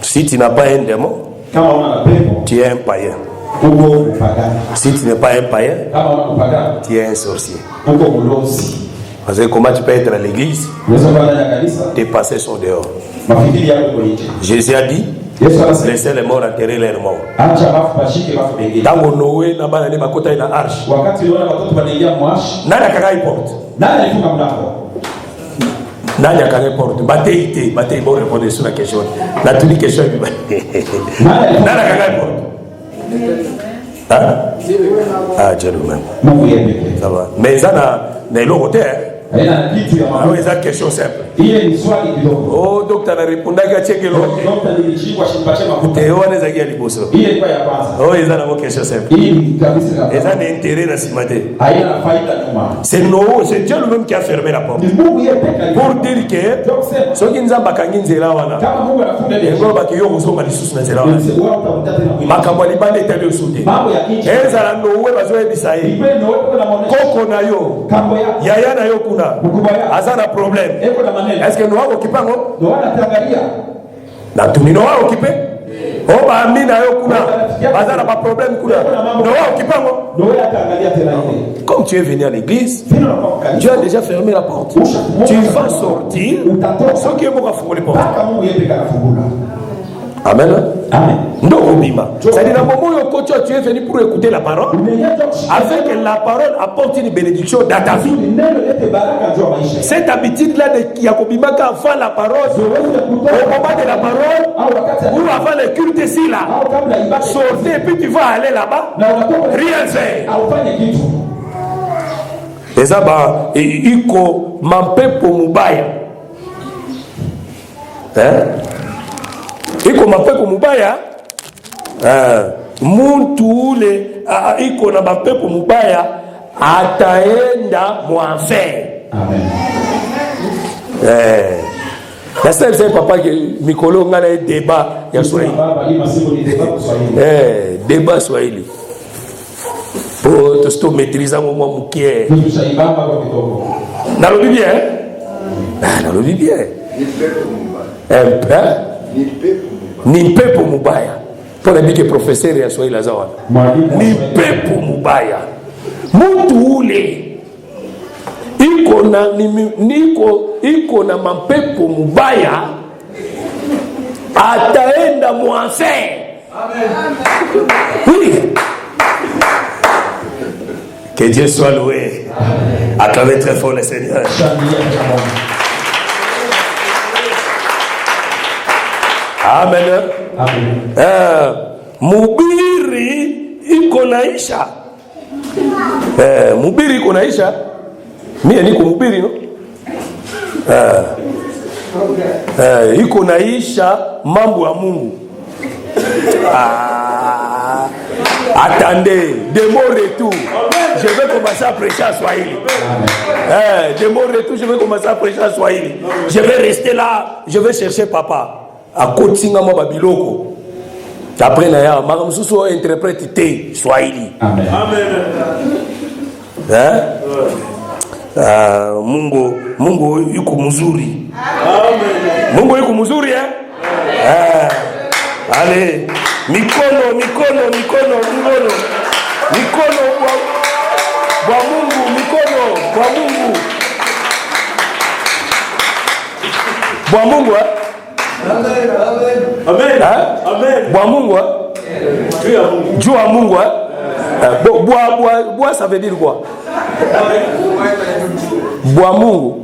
Si tu n'as pas un démon, tu es un païen. Si tu n'es pas un païen, tu es un sorcier. Parce que comment tu peux être à l'église, tes passés sont dehors. Jésus a dit, laissez les morts enterrer leurs morts. Dans Noé, na bana ne bakota na arche. Nani akagai porte? Nani akagai porte? Batei bon répondre sur la question. La toute question. Nani akagai porte? Ah, gentlemen. Ça va. Mais ça n'a pas côté. Ah oui, c'est une question simple. Oh, docteur, a répondu à cette question. Et on est allé à l'Iboso. Oh, c'est une question simple. Et ça a intérêt dans ce matin. C'est Dieu lui-même qui a fermé la porte. Pour dire que ceux qui nous ont bakangin zelawana, et nous bakio nous sommes allés sous la zelawana. Makambali bande était le soutien. Et ça a Noé besoin de ça. Koko na yo, yaya na yo. kuna aza na problème est-ce que noa okipe yango na tumino wa okipe o baami na yo kuna baza na baproblème kuna noa okipe yango. Comme tu es venu à l'église, Dieu a déjà fermé la porte. Tu vas sortir, ce qui est bon à fermer les portes. Amen. Amen. C'est-à-dire, au moment où tu es venu pour écouter la parole, afin que la parole apporte une bénédiction dans ta vie. Cette habitude-là de Yakobimaka avant la parole, au moment de la parole, ou avant le culte ici, là, sortez et puis tu vas aller là-bas, rien faire. Et ça, iko mampepo mubaya. Iko mapepo mubaya, muntu ule iko na mapepo mubaya ataenda mwanfer. Amen. La seule c'est papa que mikolo ngana débat ya Swahili. Débat Swahili. Pour tout ce maîtriser mon moukier. Nalobi bien. Nalobi bien. Ni pepo mubaya. Pour dire que professeur ya Swahili azawa. Ni pepo mubaya. Muntu ule iko na mapepo mubaya ataenda mwanfer. Amen. Oui. Que Dieu soit loué. Acclamez très fort le Seigneur. Amen. Amen. Mubiri iko naisha. Mubiri iko naisha. Mimi niko mubiri no. Iko naisha mambo ya Mungu. Attendez, de mon retour, je vais commencer à prêcher à Swahili. De mon retour, je vais commencer à prêcher à Swahili. Je vais rester là, je vais chercher papa. À Kotinga mo babiloko. Après naya, makamususu interprète te Swahili. Amen. Mungu yuko mzuri. Amen. Mungu yuko mzuri Allez, mikono bwa Mungu, mikono bwa Mungu. Bwa Mungu Amen. Amen. Bwa Mungu Jua Mungu Bois ça veut dire quoi? Bwa Mungu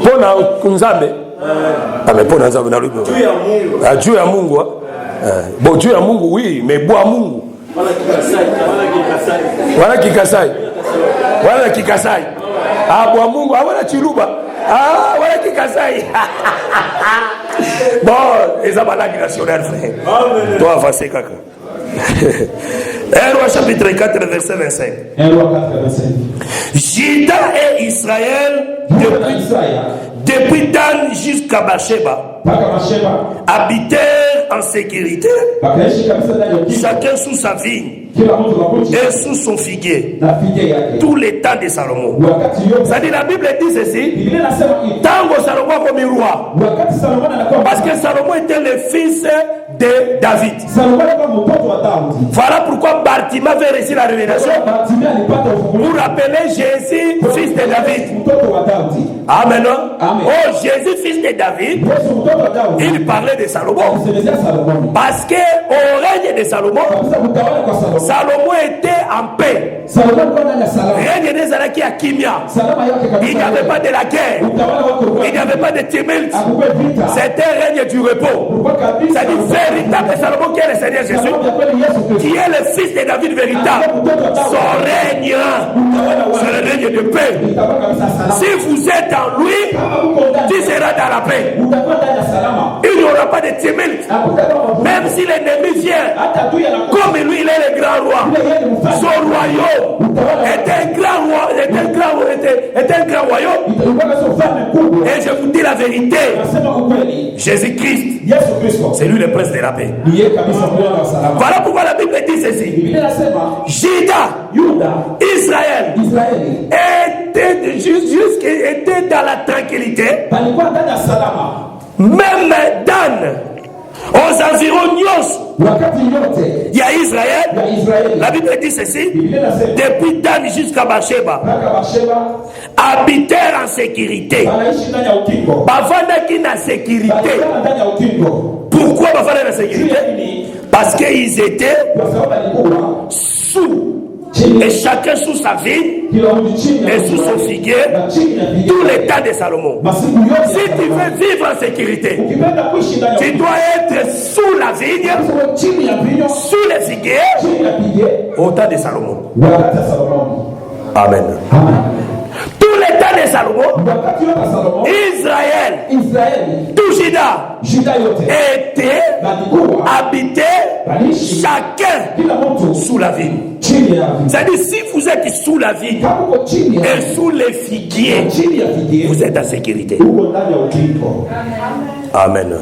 pona kunzambe. Mais pona nzambe na lubo. Jua ya Mungu bon, Dieu est Mungu, oui, mais bois Mungu. Voilà Kikasai. Voilà Kikasai. Bois Mungu, voilà Chiluba. Voilà Kikasai. Bon, les abalades nationales, frère. Toi, avancer, caca. 1 Roi chapitre 4, verset 25. 1 Roi 4, verset 25. Juda et Israël, depuis Dan jusqu'à Bathsheba, habitèrent en sécurité, chacun sous sa vigne et sous son figuier, tout les temps de Salomon. C'est-à-dire la Bible dit ceci, Tango Salomon comme roi, parce que Salomon était le fils de David. Voilà pourquoi Bartima avait reçu la révélation pour appeler Jésus fils de David. Amen. Oh, Jésus fils de David, il parlait de Salomon. Parce que au règne de Salomon, Salomon était en paix. Règne des Alaki à Kimia. Il n'y avait pas de la guerre. Il n'y avait pas de tumulte. C'était un règne du repos. C'est-à-dire véritable Salomon qui est le Seigneur Jésus, qui est le fils de David véritable. Son règne, c'est le règne de paix. Si vous êtes en lui, tu seras dans la paix. Il n'y aura pas de tumulte. Même si l'ennemi vient, comme lui, il est le grand roi. Son royaume est un grand royaume. Et je vous dis la vérité, Jésus-Christ, c'est lui le prince de la paix. Voilà pourquoi la Bible dit ceci. Juda, Israël est étaient dans la tranquillité. balikuwa ndani ya salama. Même Dan, aux environs Wakati yote il y a Israël. ya Israeli, La Bible dit ceci. Biblia inasema Depuis Dan jusqu'à Bathsheba, mpaka Basheba habitèrent en sécurité. wanaishi ndani ya ukingo. Bavandaki na sécurité. Balikala ndani ya ukingo. Pourquoi bavanda na sécurité? Ni Parce qu'ils étaient kwa sababu alikuwa sous. chini Et chacun sous sa vigne kila mtu chini ya et sous son figuier. na chini ya Tout le temps de Salomon. masiku yote. Si tu veux vivre en sécurité, ukipenda kuishi ndani ya tu dois être sous la vigne, ukingo, chini ya vinyo, sous les figuiers, chini ya pige au temps de Salomon. wakati ya Salomoni. Amen. Amen. Tout le temps de Salomon, Wakati yote ya Salomoni, Israël, Israeli, tout Juda Juda yote était balikuwa habité, baliishi chacun kila mtu sous la vigne. chini ya vinyo. C'est-à-dire, si vous êtes sous la vigne Kama uko chini ya et sous les figuiers, chini ya pige vous êtes en sécurité. uko ndani ya ukingo. Amen.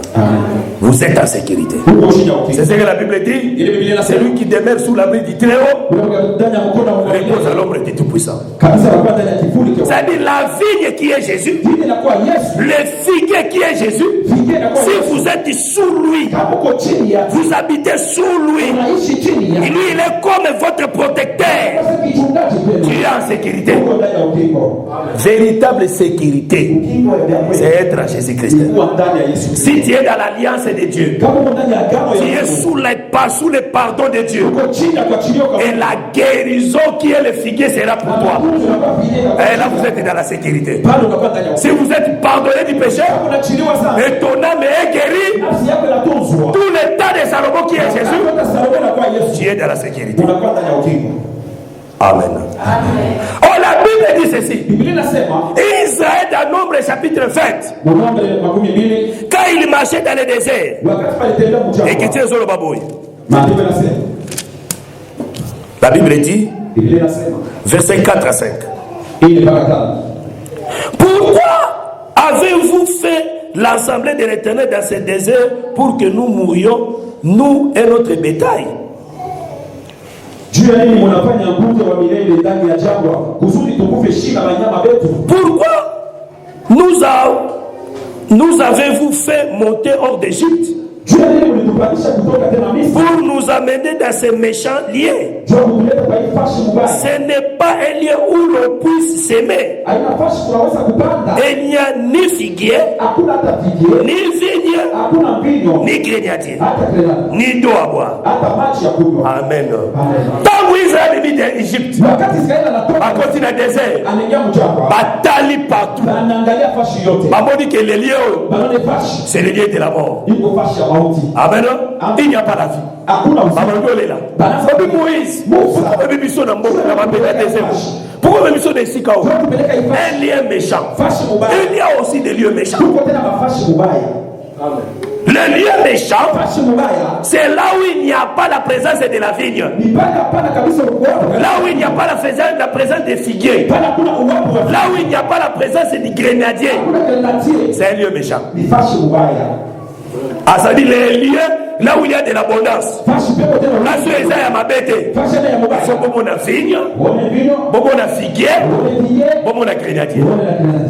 Vous êtes en sécurité. Uko chini ya C'est ukingo. ce que la Bible dit. Ile Biblia inasema Celui qui demeure sous l'abri du Très-Haut uko ndani ya mkono wa Mungu. repose à l'ombre du Tout-Puissant. Kabisa kwa ndani ya kivuli cha C'est-à-dire, la vigne qui est Jésus, Mungu inakuwa Yesu. le figuier qui est Jésus, Fige inakuwa si Yesu. vous êtes sous lui, Kama uko chini ya vous habitez sous lui, unaishi chini ya et lui, il est comme votre protecteur. sasa kichungaji Tu kwenu. es en sécurité. Uko ndani ya ukingo. Véritable sécurité, Ukingo ya kweli. c'est être en Jésus-Christ. Kuwa ndani ya Yesu. Si tu es dans l'alliance de Dieu, Kama uko ndani ya agano tu ya es Mungu. sous le pardon de Dieu, Uko chini ya kuachiliwa kwa et la guérison qui est le figuier sera pour toi. Et là, vous êtes dans la sécurité. Bado unakuwa ndani ya Si vous êtes pardonné du péché, ukingo. Unaachiliwa sana. et ton âme est guérie, Nafsi yako inatunzwa. tout le temps de Salomon qui est Jésus, Hata Salome anakuwa Yesu. tu es dans la sécurité. Unakuwa ndani ya ukingo. Amen. Oh, la Bible dit ceci. Biblia inasema Israël dans Nombre chapitre 20, Nombre 12 quand il marchait dans le désert, wakati palitembea et qui mchana. tient sur le babouille. Maandiko yanasema La Bible dit, Biblia inasema versets 4 à 5. hii ni mpaka 5. Pourquoi avez-vous fait l'assemblée de l'Éternel dans ce désert pour que nous mourions, nous et notre bétail? Juu ya nini mnafanya mkutano wa milele ndani ya jangwa kusudi tukufe shina wanyama wetu? Pourquoi nous avez-vous fait monter hors d'Égypte Juu ya nini mlitupandisha kutoka tena Misri? pour nous amener dans ces méchants lieux? Juu ya kutuleta kwa hii fashi mbaya. Ce n'est pas un lieu où l'on puisse s'aimer. Haina fashi tunaweza kupanda. Il n'y a ni figuier, Hakuna hata vigie, ni vigne, hakuna mbinyo, ni grenier, hata grenade, ni d'eau à boire. hata maji ya kunywa. Amen. Amen. Tant que Israël est mis d'Égypte, Wakati Israeli anatoka à côté du désert, anaingia mjangwa. batali partout. Anaangalia fashi yote. Bamoni que les lieux, Banaone fashi. c'est les lieux de la mort. Iko fashi ya mauti. Amen. Il n'y a pas la vie. Hakuna uzima. Bamoni est là. Babi Moïse, pourquoi babi biso na mboka na mabele désert? Pourquoi babi biso de Sikao? Tupeleka hii fashi. Un lieu méchant. Fashi mubaya. Il y a aussi des lieux méchants. Tuko tena mafashi mubaya. Le lieu méchant, Fashi mubaya. c'est là où il n'y a pas la présence de la vigne. Ni pale hapana kabisa uwapo. Là où il n'y a pas la présence des figuiers. Pale hakuna uwapo wa Là où il n'y a pas la présence du grenadier. hakuna grenadier. C'est un lieu méchant. Ni fashi mubaya. Ah, ça dit les lieux là où il y a de l'abondance. Fashi pepo tena Là où il y a ma bête. fashi ya mubaya. Il faut que mon vigne, Wone vino, bon figuier, wone vigie, bon grenadier. wone la grenadier.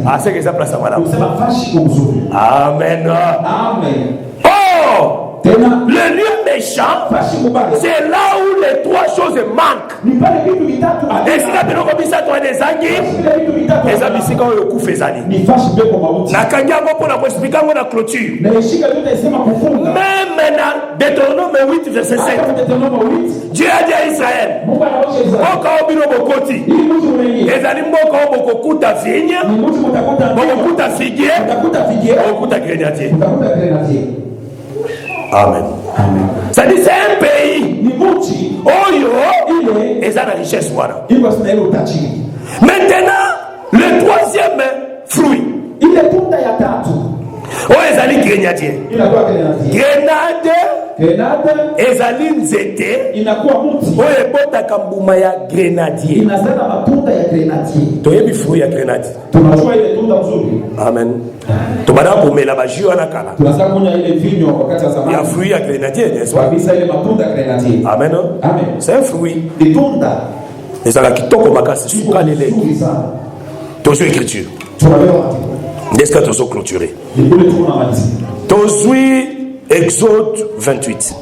Ah, c'est que ça place à voilà. Usema fashi kumzuri. Amen. Amen. Oh! Tena Le lieu méchant, fashi mubaya. c'est là où les trois choses manquent. Ni pale vitu vitatu. Et si la biloko bisato des angi, Vile vitu vitatu. les abisika oyo kufezali. Ni fashi pepo mauti. Na kanyango pour la expliquer la clôture. Na ishika yote isema kufunga. Même dans Deutéronome 8 verset 7. Hata Deuteronome 8. Dieu a dit à Israël, Mungu anaosha Israeli. mboka obino bokoti. Ili mtu unaingia. Ezali mboka obokokuta vigne, Ni mtu mtakuta mbegu. bokokuta figuier, Utakuta vigie. bokokuta grenadier. Utakuta grenadier. Amen. Amen. Ça dit c'est un pays Ni mti oyo ile eza na richesse wana. iko na ile utajiri. Maintenant, le troisième fruit, Ile tunda ya tatu oyo ezali grenadier. inakuwa grenadier. Grenade Grenade ezali nzete inakuwa mti oyo ebotaka mbuma ya grenadier. inazaa matunda ya grenadier. Toyebi fruit ya grenadier. Tunajua ile tunda nzuri. Amen. Tobana komela ba jus wana kala. Tunataka kunywa ile vinyo wakati wa Ya zamani. fruit ya grenadier, n'est-ce pas? Kabisa ile matunda ya grenadier. Amen. Amen. C'est un fruit. Ni tunda Ezala kitoko makasi sukali le. nzuri sana. Tozo écriture. N'est-ce que Tozo clôturé? Tozo Exode 28.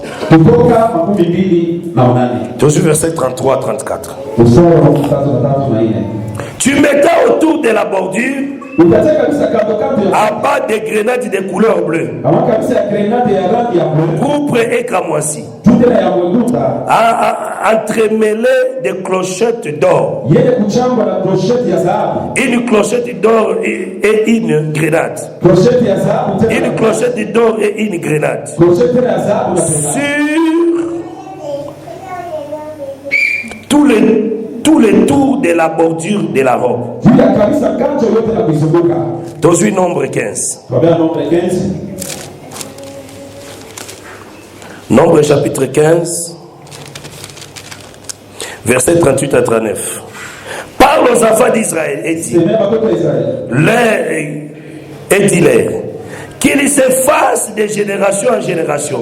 Tozo verset 33 à 34. Tu mettais autour de la bordure à bas des grenades de couleur bleue, pourpre et cramoisi, entremêlées de clochettes d'or, une clochette d'or et une grenade, une clochette d'or et une grenade sur tous les tours de la bordure de la robe. Dans nombre 15. Nombre chapitre 15, verset 38 à 39. Parle aux enfants d'Israël et dis-leur qu'ils s'effacent de génération en génération.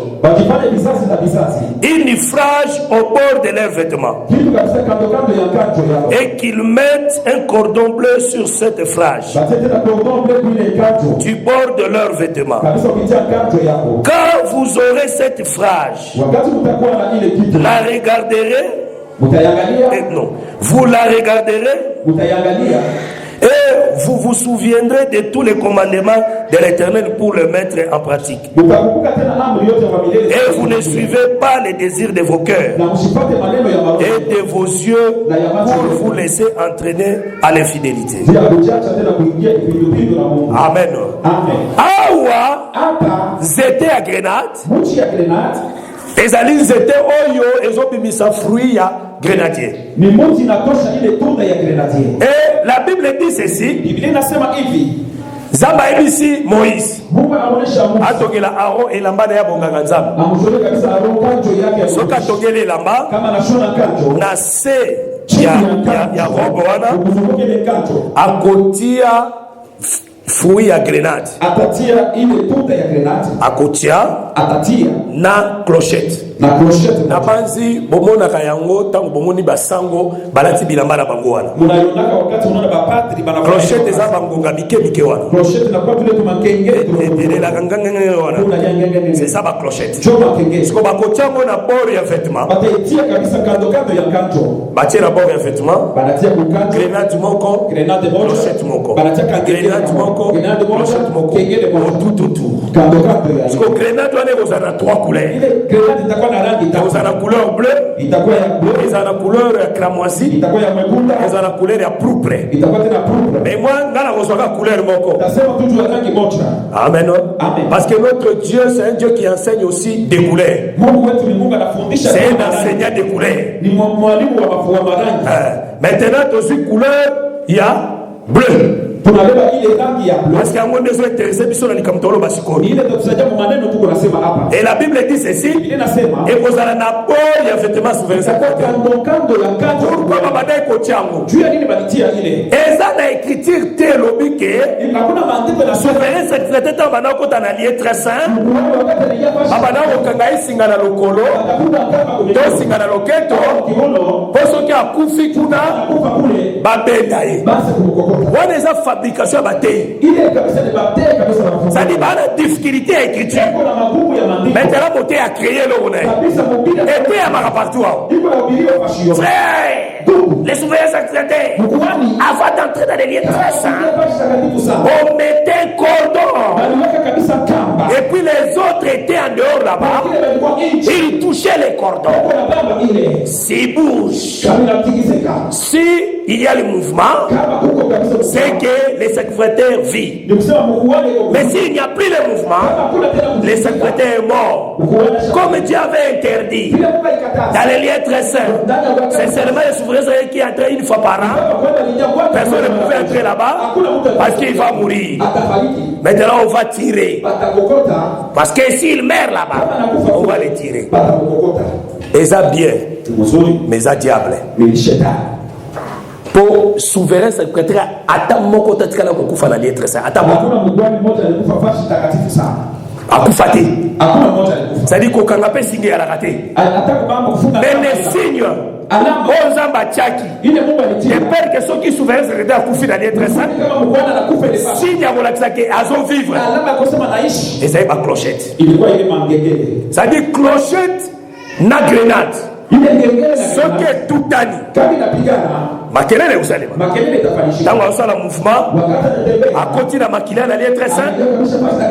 Ils naufragent au bord de leurs vêtements. Et qu'ils mettent un cordon bleu sur cette frage du bord de leurs vêtements. Quand vous aurez cette frage, la regarderez. Non, vous la regarderez. Et vous vous souviendrez de tous les commandements de l'Éternel pour le mettre en pratique. Et vous ne suivez pas les désirs de vos cœurs et de vos yeux pour vous laisser entraîner à l'infidélité. Amen. Awa, zete à grenade. Les alliés étaient oyo, ils ont mis sa fruit à grenadier. Et la Bible dit ceci. Zamba ici Moïse. Atogela Aaron et lamba na ya bonganga nzambe. Soka togele lamba. Na se ya robo wana. Akotia fruit ya grenade. Atatia ile tunda ya grenade. Akotia. Atatia na clochette. Na banzi bomona kayango tango bomoni basango balati bilamba na bango wana. Munayonaka wakati unaona bapatri bana clochette za bangonga mike wana. Clochette na kwa tule tumakenge la ganganga wana. C'est ça ba clochette. Choma kenge. Siko bakotiango na bord ya vêtement. Batetia kabisa kando ya kanjo. Batia na bord ya vêtement. Banatia ku kanjo. Grenade moko, grenade moko, clochette moko. Banatia grenade moko, grenade moko, clochette moko. Kenge de moko tout. Kando ya. Siko grenade wana kozana 3 couleurs. Ile grenade itakuwa na rangi ils ont la couleur bleue, ils ont la couleur cramoisi, ils ont la couleur pourpre. Mais moi, je n'ai la couleur moko. Amen. Parce que notre Dieu, c'est un Dieu qui enseigne aussi des couleurs. C'est un enseignant des couleurs. Maintenant, dans une couleur, il y a bleu. Parce qu'il y a un besoin intéressé, et la Bible dit ceci. Et vous allez n'avoir il y a vêtements souverains. Et ça n'a écriture théologique. Souverain, c'est que c'était un allié très saint. Fabrication à bataille. Ça dit pas la difficulté à écriture. Maintenant, beauté a créé le honneur. Et puis, à ma partout. Frère, les souverains sacrés, avant d'entrer dans les lieux très saints, on mettait un cordon. Et puis les autres étaient en dehors là-bas. Ils touchaient les cordons. S'ils bougent, si il y a le mouvement, c'est que les secrétaires vivent. Mais s'il n'y a plus le mouvement, les secrétaires est mort. Comme Dieu avait interdit dans les lieux très saints, c'est seulement les souverains qui entrent une fois par an. Personne ne pouvait entrer là-bas parce qu'il va mourir. Maintenant on va tirer. Parce que s'il meurt là-bas, on va les tirer. Et ça bien, mais ça diable. Pour souverain secrétaire, attends mon côté de la coupe à la lettre ça. Attends. akufate. Hakuna mmoja alikufa. C'est-à-dire kokanga pe singe ya la raté. Hata kubamba kufunga. Mais les signes alama ozamba chaki. Ile Mungu alitia. Et père que ceux qui souffrent c'est de akufi na être saint. Kama mwana anakufa ile basi. Signe ya kolakisa ke azo vivre. Alama kusema naishi. Et ça ba clochette. Ilikuwa ile mangegele. C'est-à-dire clochette na grenade. Ile ngegele ce que tout ani. Kama inapigana. Makelele usalema. Makelele itafanyika. Tango osala mouvement. A continue makelele na être saint.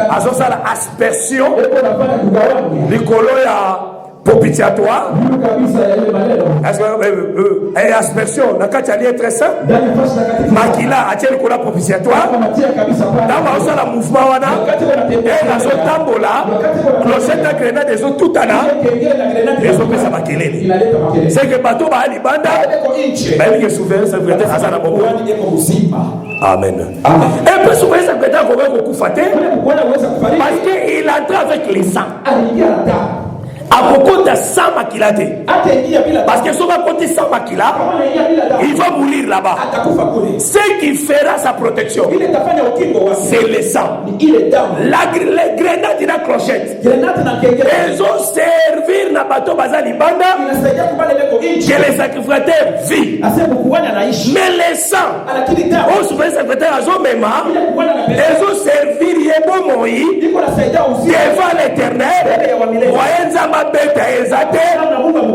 Azo sala aspersion. Likolo ya propitiatoire. Est-ce que aspersion na kati ali être saint. Makila a tiens likolo propitiatoire. Tango osala mouvement wana. Et azo tambola. Clochette na grenade des autres tout ana. Ils ont fait ça makelele. C'est que bateau ba ali banda. Même que souverain ça veut dire azana bobo. Amen. Et puis souverain ça veut dire qu'on va kufate. Parce que il entre avec les sangs. À beaucoup de sang makilate. Parce que si on va compter sang makila, il va mourir là-bas. Ce qui fera sa protection, c'est le sang. Les grenades et la clochette. Ils ont servi na bateau bazali banda que les sacrificateurs vivent. Mais les sangs, au souverain sacrificateur à Zomema, ils ont servi Yebo Moï devant l'éternel.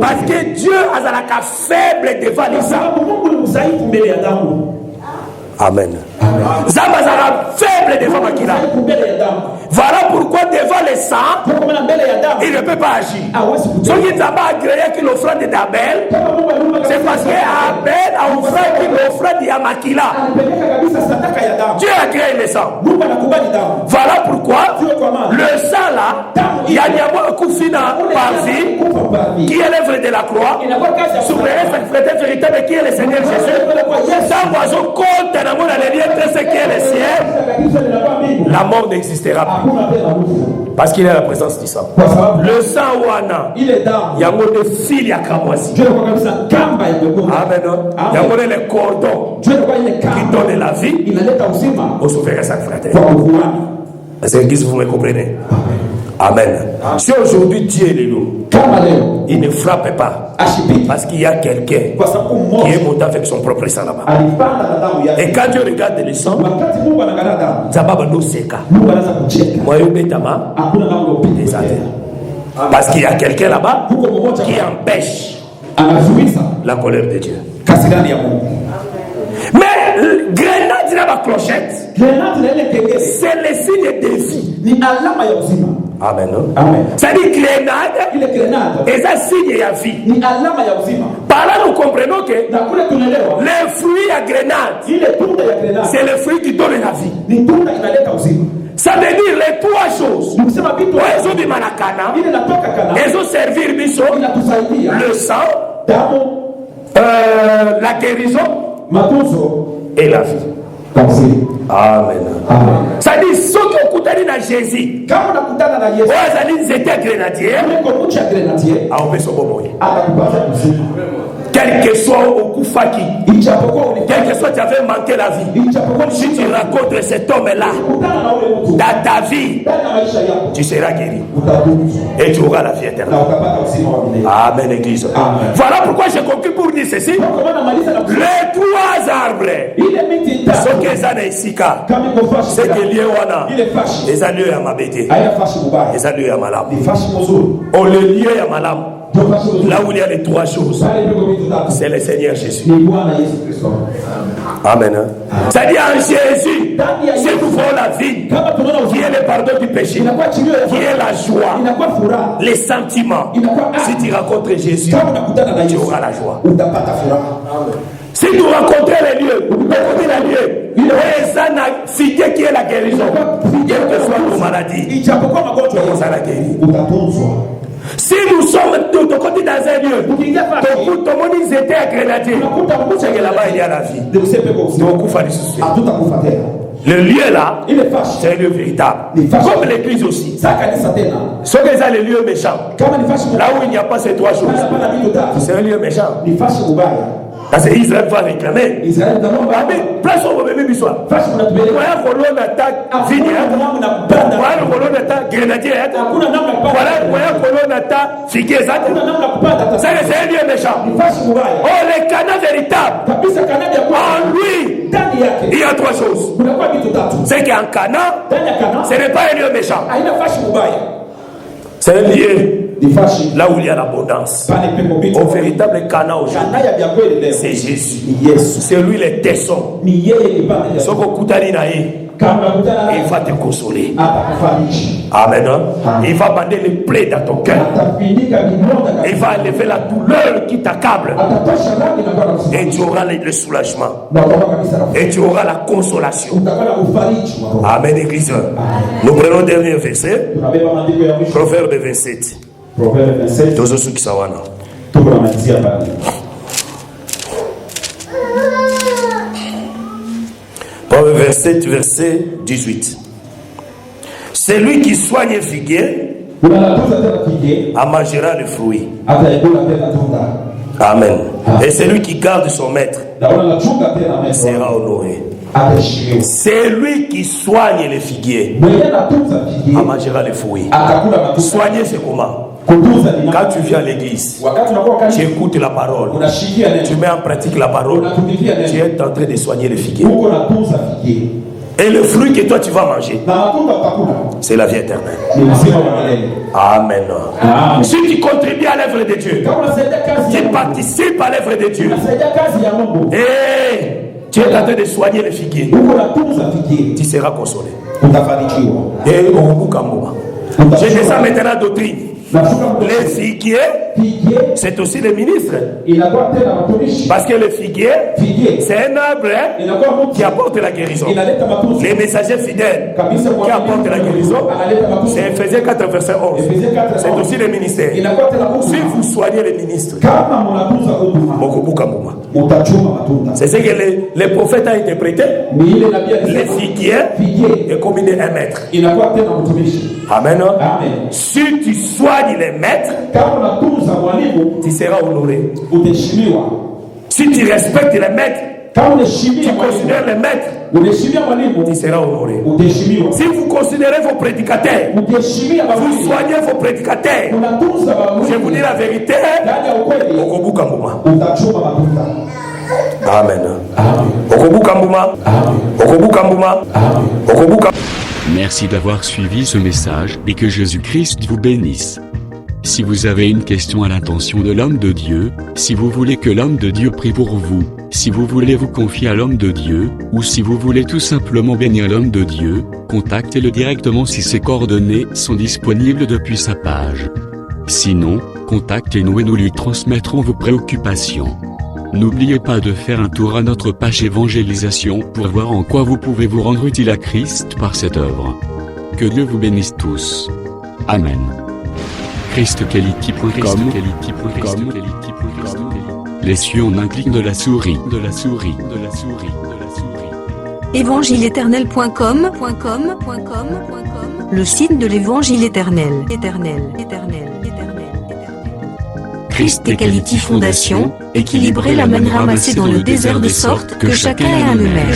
Parce que Dieu a la faible devant les sangs. Amen. Zambazara faible devant Makila. Voilà pourquoi devant les sangs, il ne peut pas agir. Ce qui n'a pas agréé que l'offrande d'Abel, c'est parce qu'Abel a offert l'offrande à Makila. Dieu a créé les sangs. Voilà pourquoi le sang là, il y a un Koufina par vie, qui est l'œuvre de la croix, souverain, sacrificateur véritable, qui est le Seigneur Jésus. Sans oiseau compte dans mon allié, ce qui est le ciel, la mort n'existera plus. Parce qu'il est à la présence du sang. Le sang ouana, il est dans. Il y a des fils à Kamoisi. Amen. Il y a les cordons qui donnent la vie au souverain sacrificateur. C'est ce que vous me comprenez. Amen. Si aujourd'hui Dieu est nous, il ne frappe pas. Parce qu'il y a quelqu'un qui est monté avec son propre sang là-bas. Et quand Dieu regarde le sang, parce qu'il y a quelqu'un là-bas qui empêche la colère de Dieu. Mais grenade n'a pas clochette. C'est le signe de vie. Amen. C'est-à-dire grenade est un signe de vie. Par là, nous comprenons que le fruit à grenade, c'est le fruit qui donne la vie. Ça veut dire les trois choses. Ils ont du manakana, ils ont servi le sang, la guérison et la vie. Amen. Ça dit ceux qui ont écouté dans Jésus. Ils étaient grenadiers. Quel que soit au Koufaki, quel que soit tu avais manqué la vie, si tu rencontres cet homme-là dans ta vie, tu seras guéri et tu auras la vie éternelle. Amen, Église. Voilà pourquoi j'ai conclu pour dire ceci. Les trois arbres, ce que ça n'est ici, c'est que lié wana, les alliés à ma bête, les alliés à ma lame. On les lié à ma lame. Là où il y a les trois choses, c'est le Seigneur Jésus. Amen. C'est-à-dire en Jésus, si nous voulons la vie, qui est le pardon du péché, qui est la joie, les sentiments. Si tu rencontres Jésus, tu auras la joie. Si tu rencontres les lieux, il y a un cité qui est la guérison, quelle que soit nos maladies, tu commences à la guérir. Si nous sommes de côté dans un lieu, tout le monde était à Grenadier, c'est que là-bas il y a la vie. Le lieu là, c'est un lieu véritable. Comme l'église aussi. Ce que c'est le lieu méchant. Là où il n'y a pas ces trois choses, c'est un lieu méchant. Parce que Israël va réclamer. Israël d'abord va Amen. Place au bébé biswa. fasi mnatubele Voilà colonne attaque fini. Voilà colonne attaque grenadier. hakuna namna ya kupanda. Voilà colonne attaque figue ça. Hakuna namna ya kupanda. Ça c'est un lieu méchant. Ni fasi mbaya. Oh le Canaan véritable. Kabisa Kanani ya kwa En lui, ndani yake. il y a trois choses. Kunakuwa vitu tatu. C'est qu'en Canaan, Ndani ya Kanani ce n'est pas un lieu méchant. haina fasi mbaya. C'est un lieu Ni fasi là où il y a l'abondance. pale pepo vitu. Au véritable Canaan aujourd'hui, Kanani ya vya kweli leo. c'est Jésus. Ni Yesu. C'est lui les tessons. Ni yeye ni pande ya. Ce que Koutani n'a eu, Kama unakutana il naye va te consoler. atakufariji. Amen. Il va bander les plaies dans ton cœur. Atafinika vidonda kabisa. Il va enlever la douleur qui t'accable. Atatosha rangi na kwa kusikia. Et tu auras le soulagement. Na utakuwa kabisa na Et tu auras la consolation. utakuwa na ufariji wa roho. Amen, Église. Nous prenons le dernier verset. Tunabeba maandiko ya mwisho. Proverbe 27. Proverbe 27. Tozo suki sawana. Tuko na malizia pale. Proverbe 27, verset 18. Celui qui soigne le figuier Unanatunza tena kike, en mangera le fruit. ataikula tena tunda. Amen. Et celui qui garde son maître Na unanachunga tena meza. sera honoré. Ataheshimiwa. Celui qui soigne les figuiers Mwenye anatunza kike, en mangera les fruits. atakula matunda. Soigner, c'est comment? Kutunza ni Quand tu viens à l'église, wakati unakuwa tu kati écoutes la parole, unashikia tu neno. mets en pratique la parole, Unatumikia tu neno. es en train de soigner les figuiers. Uko natunza kike. Et le fruit que toi tu vas manger, Na matunda utakula. c'est la vie éternelle. Ni uzima wa milele. Amen. Amen. Si tu contribues à l'œuvre de Dieu, Kama unasaidia kazi tu ya Mungu, participes à l'œuvre de Dieu, unasaidia kazi ya Mungu. et tu es en train de soigner les figuiers, Uko natunza kike. tu seras consolé. Utafanikiwa. Et au bout d'un moment, je descends maintenant à doctrine. Nashuka Les figuiers, kike c'est aussi les ministres. inakuwa tena watumishi. Parce que le figuier, Figuier c'est un arbre hein, inakuwa mti qui apporte la guérison. inaleta matunzo. Les messagers fidèles Kabisa qui apportent la guérison, analeta matunzo. c'est Ephésiens 4, verset 11. Ephésiens 4, C'est aussi les ministères. inakuwa tena Si huduma. vous soignez les ministres, Kama mnatunza huduma, Mokobuka Mouma. mtachuma matunda. C'est ce que les prophètes ont interprété. Ni ile nabii Les alisema figuiers figuier est combiné un maître. inakuwa tena mtumishi. Amen. Amen. Si tu soignes les maîtres, Kama unatunza mwalimu tu seras honoré. utaheshimiwa. Si tu respectes les maîtres, Kama tu unaheshimia mwalimu, considères les maîtres, unaheshimia mwalimu, tu seras honoré. utaheshimiwa. Si vous considérez vos prédicateurs, Utaheshimia vous babu. soignez vos prédicateurs, Unatunza babu. je vous dis la vérité, Ndani ya ukweli Okobuka Mouma. utachuma matunda. Amen. Amen. Okobuka Mouma. Amen. Okobuka Mouma. Amen. Okobuka. Merci d'avoir suivi ce message et que Jésus-Christ vous bénisse. Si vous avez une question à l'intention de l'homme de Dieu, si vous voulez que l'homme de Dieu prie pour vous, si vous voulez vous confier à l'homme de Dieu, ou si vous voulez tout simplement bénir l'homme de Dieu, contactez-le directement si ses coordonnées sont disponibles depuis sa page. Sinon, contactez-nous et nous lui transmettrons vos préoccupations. N'oubliez pas de faire un tour à notre page évangélisation pour voir en quoi vous pouvez vous rendre utile à Christ par cette œuvre. Que Dieu vous bénisse tous. Amen. ChristQuality.com. Les cieux en un clic de la souris. Évangile-éternel.com, le site de l'évangile éternel. Christ et Quality Fondation, équilibrer la manne ramassée dans le désert de sorte que chacun ait un numère.